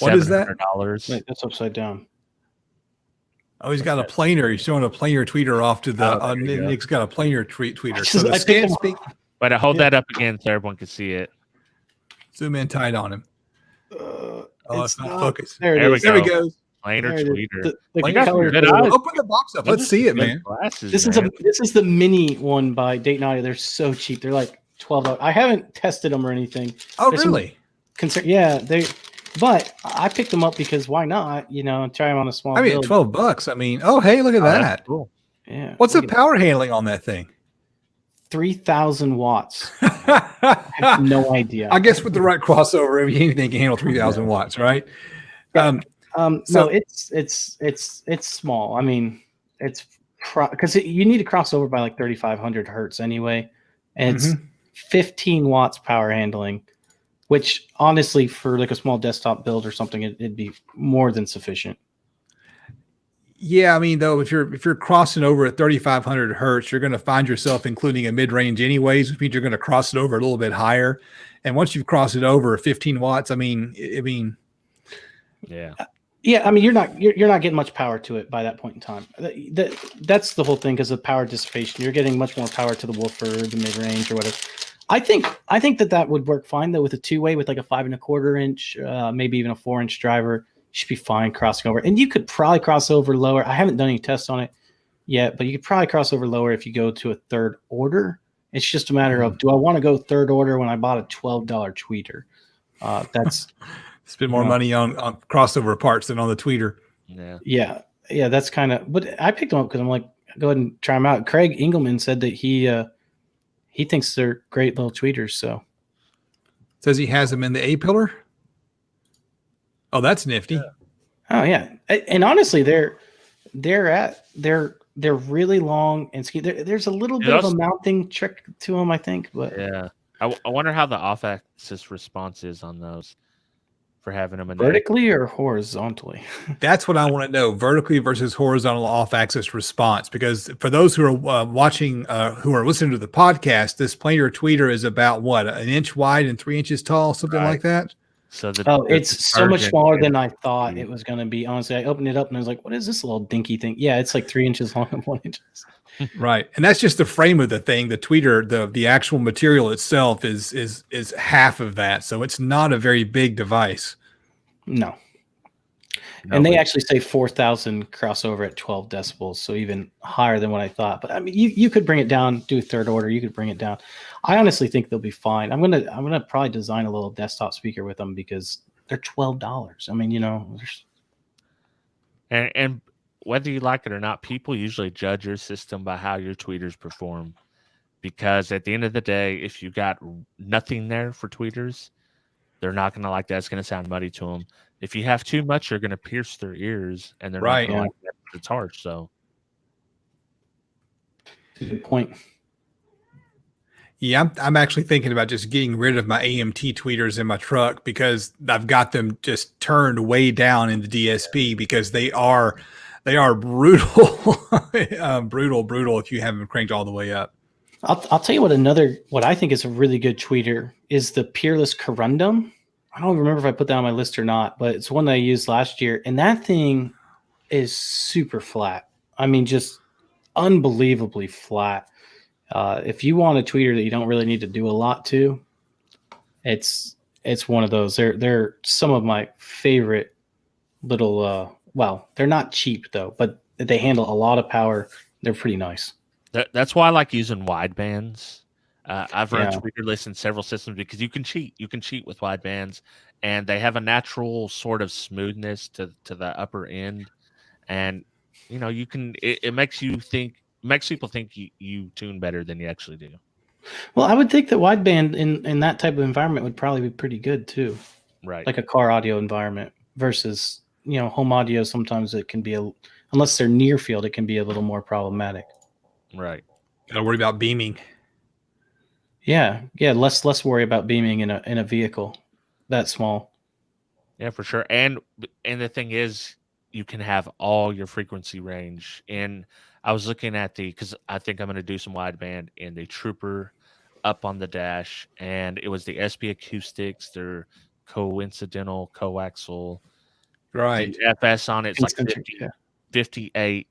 What is that? $700. Wait, that's upside down. Oh, he's got a planer. He's showing a planer tweeter off to the. there you go. Nick's got a planer tweeter. I So the picked him stand up. speak. But I hold that up again so everyone can see it. Zoom in tight on him. It's not focused. There it There we is. There we go. go. Planer There it is. tweeter. The Well, you got some color- good eyes. Open the box up. Let's see it, man. Glasses, This man. is the mini one by Dayton Audio. They're so cheap. They're like $12. I haven't tested them or anything. Oh, There's some really? Yeah, but I picked them up because why not? You know, try them on a small. I mean, build. $12. I mean, oh, hey, look at That's that. cool. Yeah. What's the look at power handling on that thing? 3,000 watts. I have no idea. I guess with the right crossover, anything can handle 3,000 watts, right? so so- it's small. I mean, it's because you need to cross over by like 3,500 hertz anyway, and it's 15 watts power handling, which honestly for like a small desktop build or something, it'd be more than sufficient. Yeah, I mean, though, if you're crossing over at 3,500 hertz, you're going to find yourself including a mid range anyways, which means you're going to cross it over a little bit higher. And once you've crossed it over 15 watts, I mean, Yeah. Yeah, I mean, you're not getting much power to it by that point in time. That's the whole thing because of power dissipation. You're getting much more power to the woofer, the mid range, or whatever. I think that would work fine though with a 2-way with like a 5 1/4 inch, maybe even a 4-inch driver. You should be fine crossing over, and you could probably cross over lower. I haven't done any tests on it yet, but you could probably cross over lower if you go to a third order. It's just a matter of, do I want to go third order when I bought a $12 tweeter? That's spend more money on crossover parts than on the tweeter. Yeah. That's kind of. But I picked them up because I'm like, go ahead and try them out. Craig Engelman said that he thinks they're great little tweeters. So says he has them in the A pillar. Oh, that's nifty. Yeah. Oh yeah, and honestly, they're really long and skinny. There's a little bit of a mounting trick to them, I think. But yeah, I wonder how the off-axis response is on those for having them in vertically or horizontally. That's what I want to know: vertically versus horizontal off-axis response. Because for those who are watching, who are listening to the podcast, this planer tweeter is about what, an inch wide and 3 inches tall, something like that. So it's so much smaller than I thought it was going to be. Honestly, I opened it up and I was like, "What is this little dinky thing?" Yeah, it's like 3 inches long and 1 inch. Right, and that's just the frame of the thing. The tweeter, the actual material itself is half of that, so it's not a very big device. No. And they actually say 4,000 crossover at 12 decibels, so even higher than what I thought. But I mean, you could bring it down, do third order. You could bring it down. I honestly think they'll be fine. I'm gonna probably design a little desktop speaker with them because they're $12. I mean, you know, and whether you like it or not, people usually judge your system by how your tweeters perform. Because at the end of the day, if you got nothing there for tweeters, they're not going to like that. It's going to sound muddy to them. If you have too much, you're going to pierce their ears, and they're not going to like that. It's harsh. So, good point. Yeah, I'm actually thinking about just getting rid of my AMT tweeters in my truck because I've got them just turned way down in the DSP because they are brutal, brutal if you have them cranked all the way up. I'll tell you what I think is a really good tweeter is the Peerless Corundum. I don't remember if I put that on my list or not, but it's one that I used last year, and that thing is super flat. I mean, just unbelievably flat. If you want a tweeter that you don't really need to do a lot to, it's one of those. They're some of my favorite little. Well, they're not cheap though, but they handle a lot of power. They're pretty nice. That's why I like using widebands. I've run tweeterless in several systems because you can cheat. You can cheat with widebands, and they have a natural sort of smoothness to the upper end, and you know you can. It makes you think. Makes people think you tune better than you actually do. Well, I would think that wideband in that type of environment would probably be pretty good too. Right. Like a car audio environment versus, you know, home audio. Sometimes it can be unless they're near field, it can be a little more problematic. Right. Gotta worry about beaming. Yeah. Less worry about beaming in a vehicle that small. Yeah, for sure. And the thing is, you can have all your frequency range. And I was looking at because I think I'm going to do some wideband in the Trooper up on the dash, and it was the SB Acoustics, their coincidental coaxial. Right. The FS on it's like 50, Yeah. 58.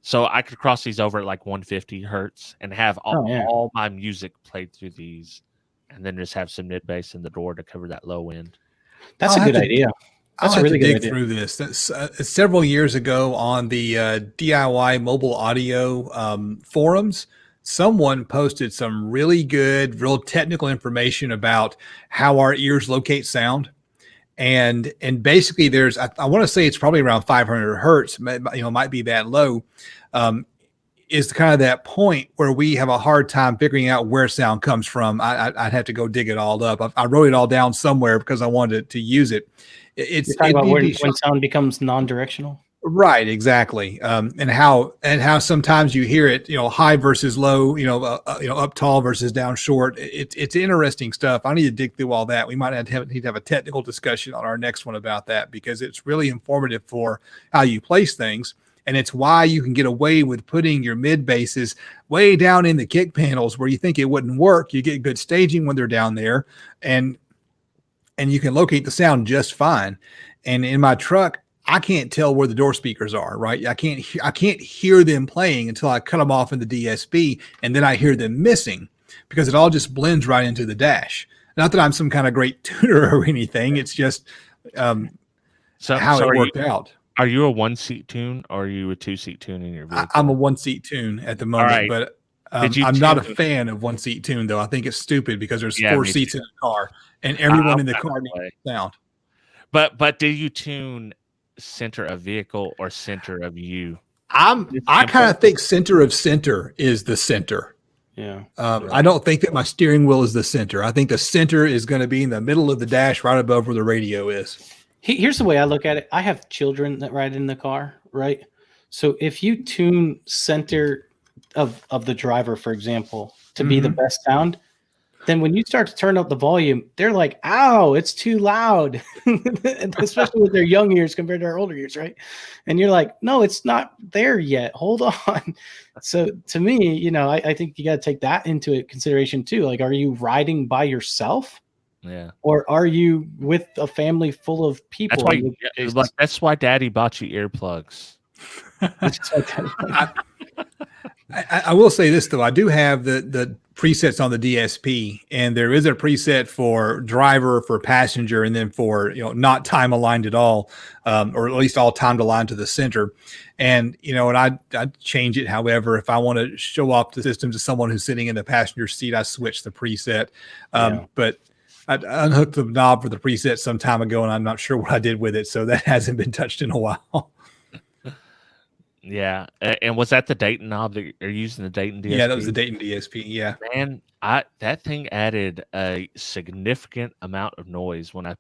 So I could cross these over at like 150 hertz and have all my music played through these, and then just have some mid bass in the door to cover that low end. That's a good idea. That's a really good idea. Through this. Several years ago on the DIY mobile audio forums, someone posted some really good, real technical information about how our ears locate sound. And basically there's, I want to say it's probably around 500 hertz, might be that low, is kind of that point where we have a hard time figuring out where sound comes from. I'd have to go dig it all up. I wrote it all down somewhere because I wanted to use it. You're talking about when sound becomes non-directional? Right, exactly. And how sometimes you hear it, high versus low, up tall versus down short. It's interesting stuff. I need to dig through all that. We might need to have a technical discussion on our next one about that, because it's really informative for how you place things. And it's why you can get away with putting your mid basses way down in the kick panels where you think it wouldn't work. You get good staging when they're down there, and you can locate the sound just fine. And in my truck, I can't tell where the door speakers are, right? I can't hear them playing until I cut them off in the DSP, and then I hear them missing because it all just blends right into the dash. Not that I'm some kind of great tuner or anything. It's just how it worked out. Are you a 1-seat tune or are you a 2-seat tune in your vehicle? I'm a 1-seat tune at the moment, but I'm not a fan of 1-seat tune, though. I think it's stupid because there's 4 seats in the car and everyone in the car needs sound. But did you tune center of vehicle or center of you? I kind of think center of center is the center. Yeah. I don't think that my steering wheel is the center. I think the center is going to be in the middle of the dash, right above where the radio is. Here's the way I look at it. I have children that ride in the car, right? So if you tune center of the driver, for example, to be the best sound, then when you start to turn up the volume, they're like, ow, it's too loud, especially with their young ears compared to our older ears, right? And you're like, no, it's not there yet. Hold on. So to me, I think you got to take that into consideration too. Like, are you riding by yourself? Yeah. Or are you with a family full of people? That's why Daddy bought you earplugs. I will say this though, I do have the presets on the DSP, and there is a preset for driver, for passenger, and then for not time aligned at all, or at least all timed aligned to the center. And and I change it. However, if I want to show off the system to someone who's sitting in the passenger seat, I switch the preset. But I unhooked the knob for the preset some time ago, and I'm not sure what I did with it, so that hasn't been touched in a while. Yeah, and was that the Dayton knob that you're using, the Dayton DSP? Yeah, that was the Dayton DSP. Yeah, man, that thing added a significant amount of noise when I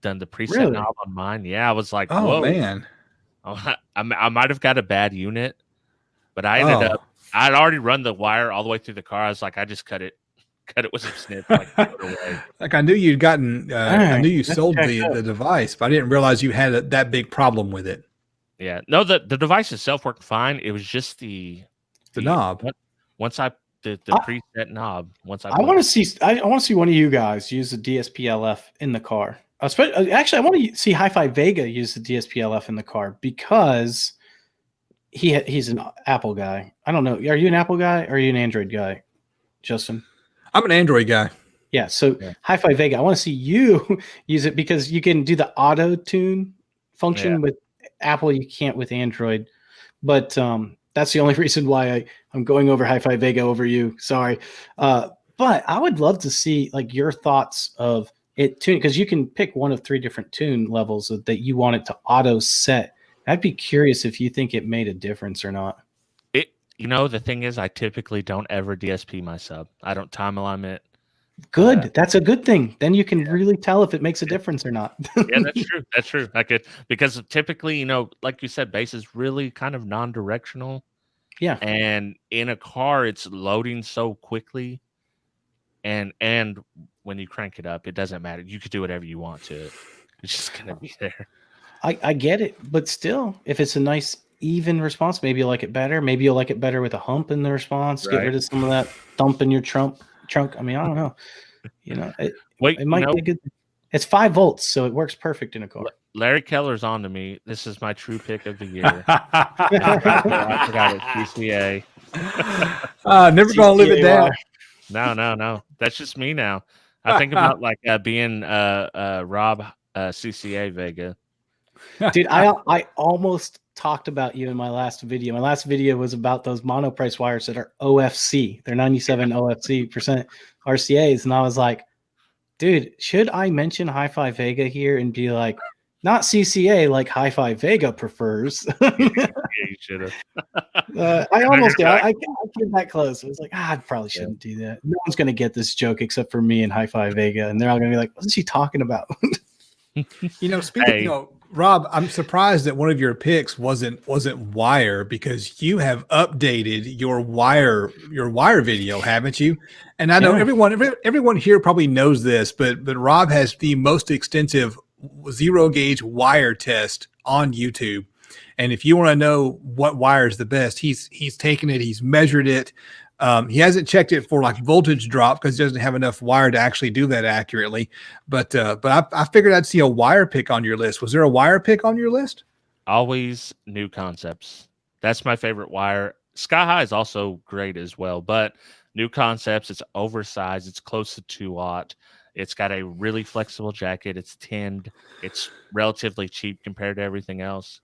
done the preset knob on mine. Yeah, I was like, oh whoa, man, I might have got a bad unit, but I ended up. I'd already run the wire all the way through the car. I was like, I just cut it with some snips. Like I knew you'd gotten. I knew you sold the device, but I didn't realize you had that big problem with it. Yeah, no, the device itself worked fine. It was just the knob. Once I the preset knob. I want to see one of you guys use the DSP-LF in the car. Actually, I want to see HifiVega use the DSP-LF in the car because he's an Apple guy. I don't know. Are you an Apple guy or are you an Android guy, Justin? I'm an Android guy. Yeah. So HifiVega, I want to see you use it because you can do the auto tune function with Apple. You can't with Android, but that's the only reason why I'm going over HifiVega over you. Sorry. But I would love to see like your thoughts of it tune, because you can pick one of 3 different tune levels that you want it to auto set. I'd be curious if you think it made a difference or not. The thing is, I typically don't ever DSP my sub. I don't time alignment. Good. That's a good thing. Then you can really tell if it makes a difference or not. Yeah, that's true. That's true. Because typically, like you said, bass is really kind of non-directional. Yeah. And in a car, it's loading so quickly. And when you crank it up, it doesn't matter. You could do whatever you want to it. It's just going to be there. I get it. But still, if it's a nice, even response, maybe you'll like it better. Maybe you'll like it better with a hump in the response. Right. Get rid of some of that thump in your trunk. I mean, I don't know. It might be good. It's 5 volts, so it works perfect in a car. Larry Keller's on to me. This is my true pick of the year. I forgot it. CCA. Never gonna live it down. No. That's just me now. I think about like being Rob CCA Vega. Dude, I almost talked about you in my last video. My last video was about those monoprice wires that are OFC. They're 97 OFC % RCAs, and I was like, dude, should I mention HifiVega here and be like, not CCA like HifiVega prefers? Yeah, you should have. I almost did. I came that close. I was like, I probably shouldn't do that. No one's going to get this joke except for me and HifiVega, and they're all going to be like, what's she talking about? Speaking, Rob, I'm surprised that one of your picks wasn't wire, because you have updated your wire video, haven't you? And I know everyone here probably knows this, but Rob has the most extensive 0 gauge wire test on YouTube. And if you want to know what wire is the best, he's taken it, he's measured it. He hasn't checked it for like voltage drop because he doesn't have enough wire to actually do that accurately. But I figured I'd see a wire pick on your list. Was there a wire pick on your list? Always New Concepts. That's my favorite wire. Sky High is also great as well, but New Concepts, it's oversized. It's close to 2 watt. It's got a really flexible jacket. It's tinned. It's relatively cheap compared to everything else.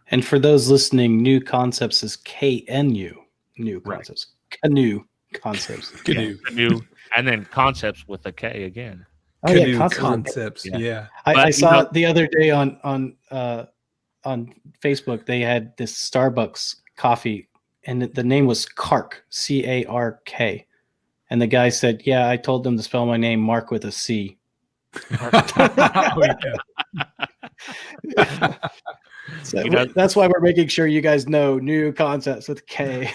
And for those listening, New Concepts is KNU. New Concepts. Right. Canoe Concepts. Canoe. Yeah, Canoe. And then Concepts with a K again. Oh, Canoe Concepts. Yeah. I saw it the other day on Facebook. They had this Starbucks coffee, and the name was Cark, CARK. And the guy said, yeah, I told them to spell my name Mark with a C. So that's why we're making sure you guys know New Concepts with K.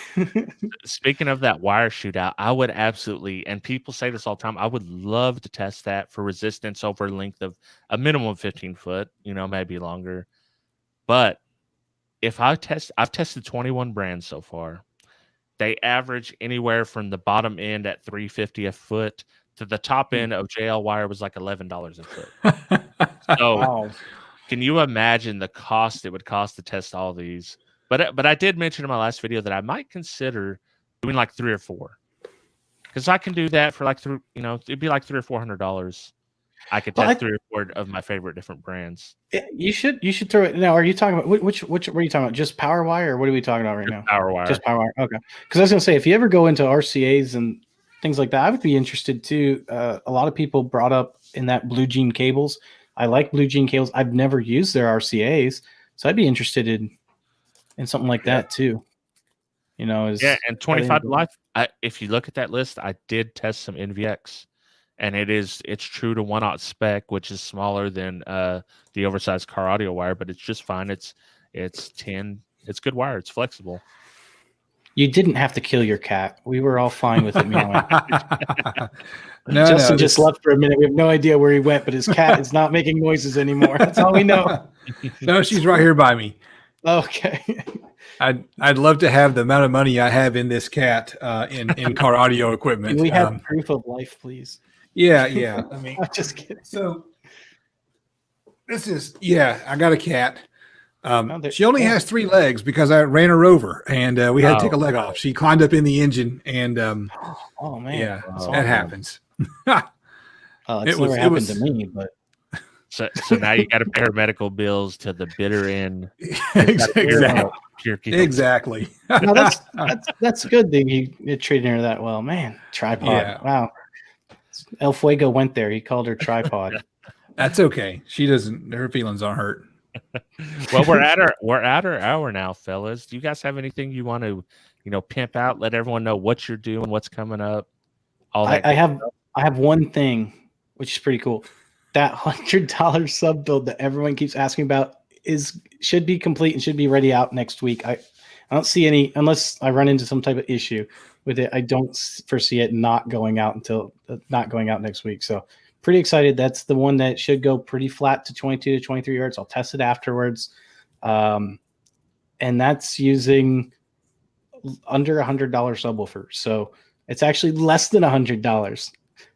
Speaking of that wire shootout, I would absolutely, and people say this all the time, I would love to test that for resistance over a length of a minimum 15 foot, maybe longer. But if I've tested 21 brands so far. They average anywhere from the bottom end at $350 a foot to the top end of JL wire was like $11 a foot. So wow. Can you imagine the cost it would cost to test all these? But I did mention in my last video that I might consider doing like 3 or 4, because I can do that for like it'd be like $300 or $400. I could test 3 or 4 of my favorite different brands. You should throw it. Now, are you talking about which were you talking about? Just power wire, or what are we talking about right now? Power wire. Just power wire. Okay. Because I was gonna say, if you ever go into RCAs and things like that, I would be interested too. A lot of people brought up in that Blue Jean cables. I like Blue Jean cables. I've never used their RCAs, so I'd be interested in something like that too. And 25 life. If you look at that list, I did test some NVX. And it's true to 1/0 spec, which is smaller than the oversized car audio wire, but it's just fine. It's tin. It's good wire. It's flexible. You didn't have to kill your cat. We were all fine with it. Justin just left for a minute. We have no idea where he went, but his cat is not making noises anymore. That's all we know. No, she's right here by me. Okay. I'd love to have the amount of money I have in this cat in car audio equipment. Can we have proof of life, please? Yeah. I mean, I'm just kidding. So this is, I got a cat. She only has 3 legs because I ran her over and we had to take a leg off. She climbed up in the engine and oh man, yeah, that happens. It's never happened to me, but so now you got to pay her medical bills to the bitter end. Exactly. No, that's a good thing you treated her that well, man. Tripod. Yeah. Wow. El Fuego went there. He called her tripod. That's okay. She doesn't. Her feelings aren't hurt. Well, we're at our hour now, fellas. Do you guys have anything you want to, pimp out? Let everyone know what you're doing, what's coming up. All that. I have one thing, which is pretty cool. That $100 sub build that everyone keeps asking about should be complete and should be ready out next week. I don't see any, unless I run into some type of issue with it. I don't foresee it not going out next week. So pretty excited. That's the one that should go pretty flat to 22 to 23 hertz. I'll test it afterwards. And that's using under $100 subwoofer. So it's actually less than $100.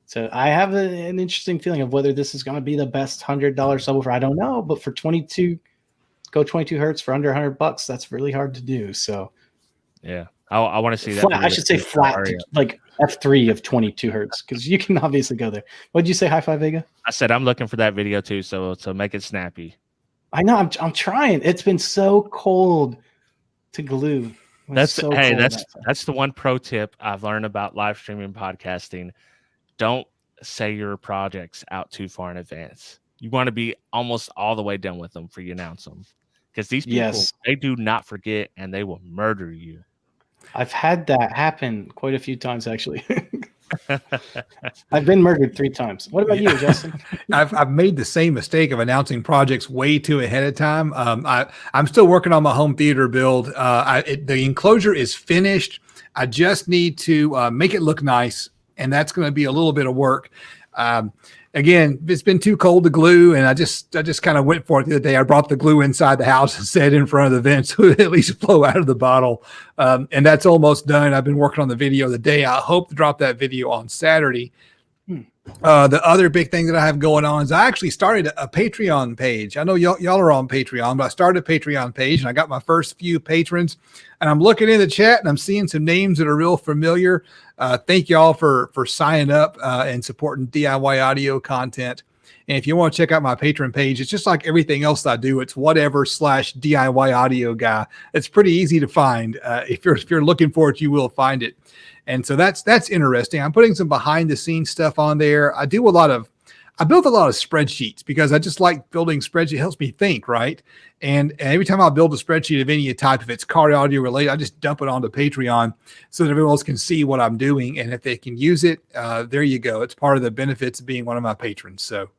So I have an interesting feeling of whether this is going to be the best $100 subwoofer. I don't know, but for 22 hertz for under $100, that's really hard to do. So yeah, I want to see that. Flat, I should say flat, like F3 of 22 hertz, because you can obviously go there. What did you say, HifiVega? I said I'm looking for that video too, so make it snappy. I know, I'm trying. It's been so cold to glue. That's the one pro tip I've learned about live streaming podcasting. Don't say your projects out too far in advance. You want to be almost all the way done with them before you announce them, because these people, they do not forget and they will murder you. I've had that happen quite a few times, actually. I've been murdered 3 times. What about you, Justin? I've made the same mistake of announcing projects way too ahead of time. I'm still working on my home theater build. The enclosure is finished. I just need to make it look nice, and that's going to be a little bit of work. Again, it's been too cold to glue, and I just kind of went for it the other day. I brought the glue inside the house and set it in front of the vent so it at least flow out of the bottle. And that's almost done. I've been working on the video today. I hope to drop that video on Saturday. The other big thing that I have going on is I actually started a Patreon page. I know y'all are on Patreon, but I started a Patreon page and I got my first few patrons, and I'm looking in the chat and I'm seeing some names that are real familiar. Thank y'all for signing up and supporting DIY audio content. And if you want to check out my Patreon page, it's just like everything else I do. It's whatever/DIY audio guy. It's pretty easy to find. If you're looking for it, you will find it. And so that's interesting. I'm putting some behind the scenes stuff on there. I build a lot of spreadsheets because I just like building spreadsheets. It helps me think, right? And every time I build a spreadsheet of any type, if it's car audio related, I just dump it onto Patreon so that everyone else can see what I'm doing. And if they can use it, there you go. It's part of the benefits of being one of my patrons. So.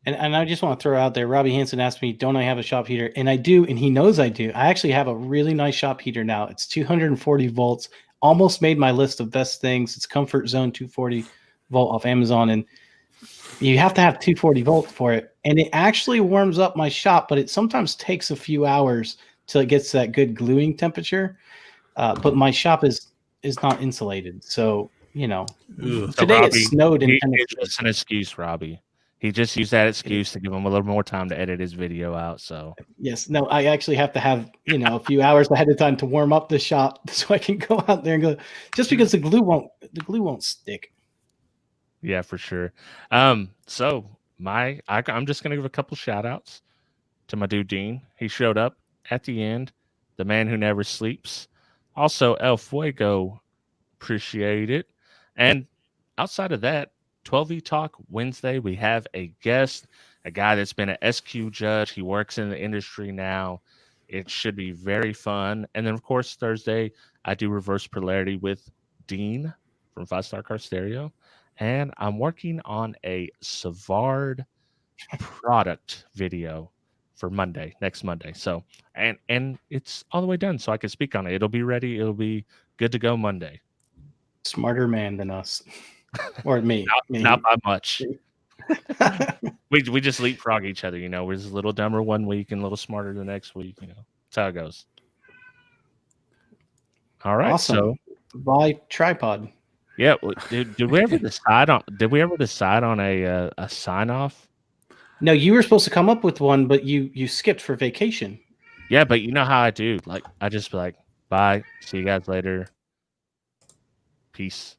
And I just want to throw out there, Robbie Hansen asked me, don't I have a shop heater? And I do, and he knows I do. I actually have a really nice shop heater now. It's 240 volts. Almost made my list of best things. It's Comfort Zone 240 volt off Amazon, and you have to have 240 volt for it. And it actually warms up my shop, but it sometimes takes a few hours till it gets to that good gluing temperature. But my shop is not insulated, so today Robbie, it snowed in Tennessee. It's just an excuse, Robbie. He just used that excuse to give him a little more time to edit his video out. So yes, no, I actually have to have a few hours ahead of time to warm up the shop so I can go out there and go. Just because the glue won't stick. Yeah, for sure. So I'm just gonna give a couple shout outs to my dude Dean. He showed up at the end. The man who never sleeps. Also, El Fuego, appreciate it. And outside of that, 12E Talk Wednesday, we have a guest, a guy that's been an SQ judge. He works in the industry now. It should be very fun. And then, of course, Thursday, I do reverse polarity with Dean from 5 Star Car Stereo. And I'm working on a Savard product video for next Monday. So, and it's all the way done, so I can speak on it. It'll be ready. It'll be good to go Monday. Smarter man than us. Or me. Not by much. we just leapfrog each other, We're just a little dumber one week and a little smarter the next week, That's how it goes. All right. Awesome. So buy tripod. Yeah. Did we ever decide on a sign off? No, you were supposed to come up with one, but you skipped for vacation. Yeah, but you know how I do. Like I just be like, bye, see you guys later. Peace.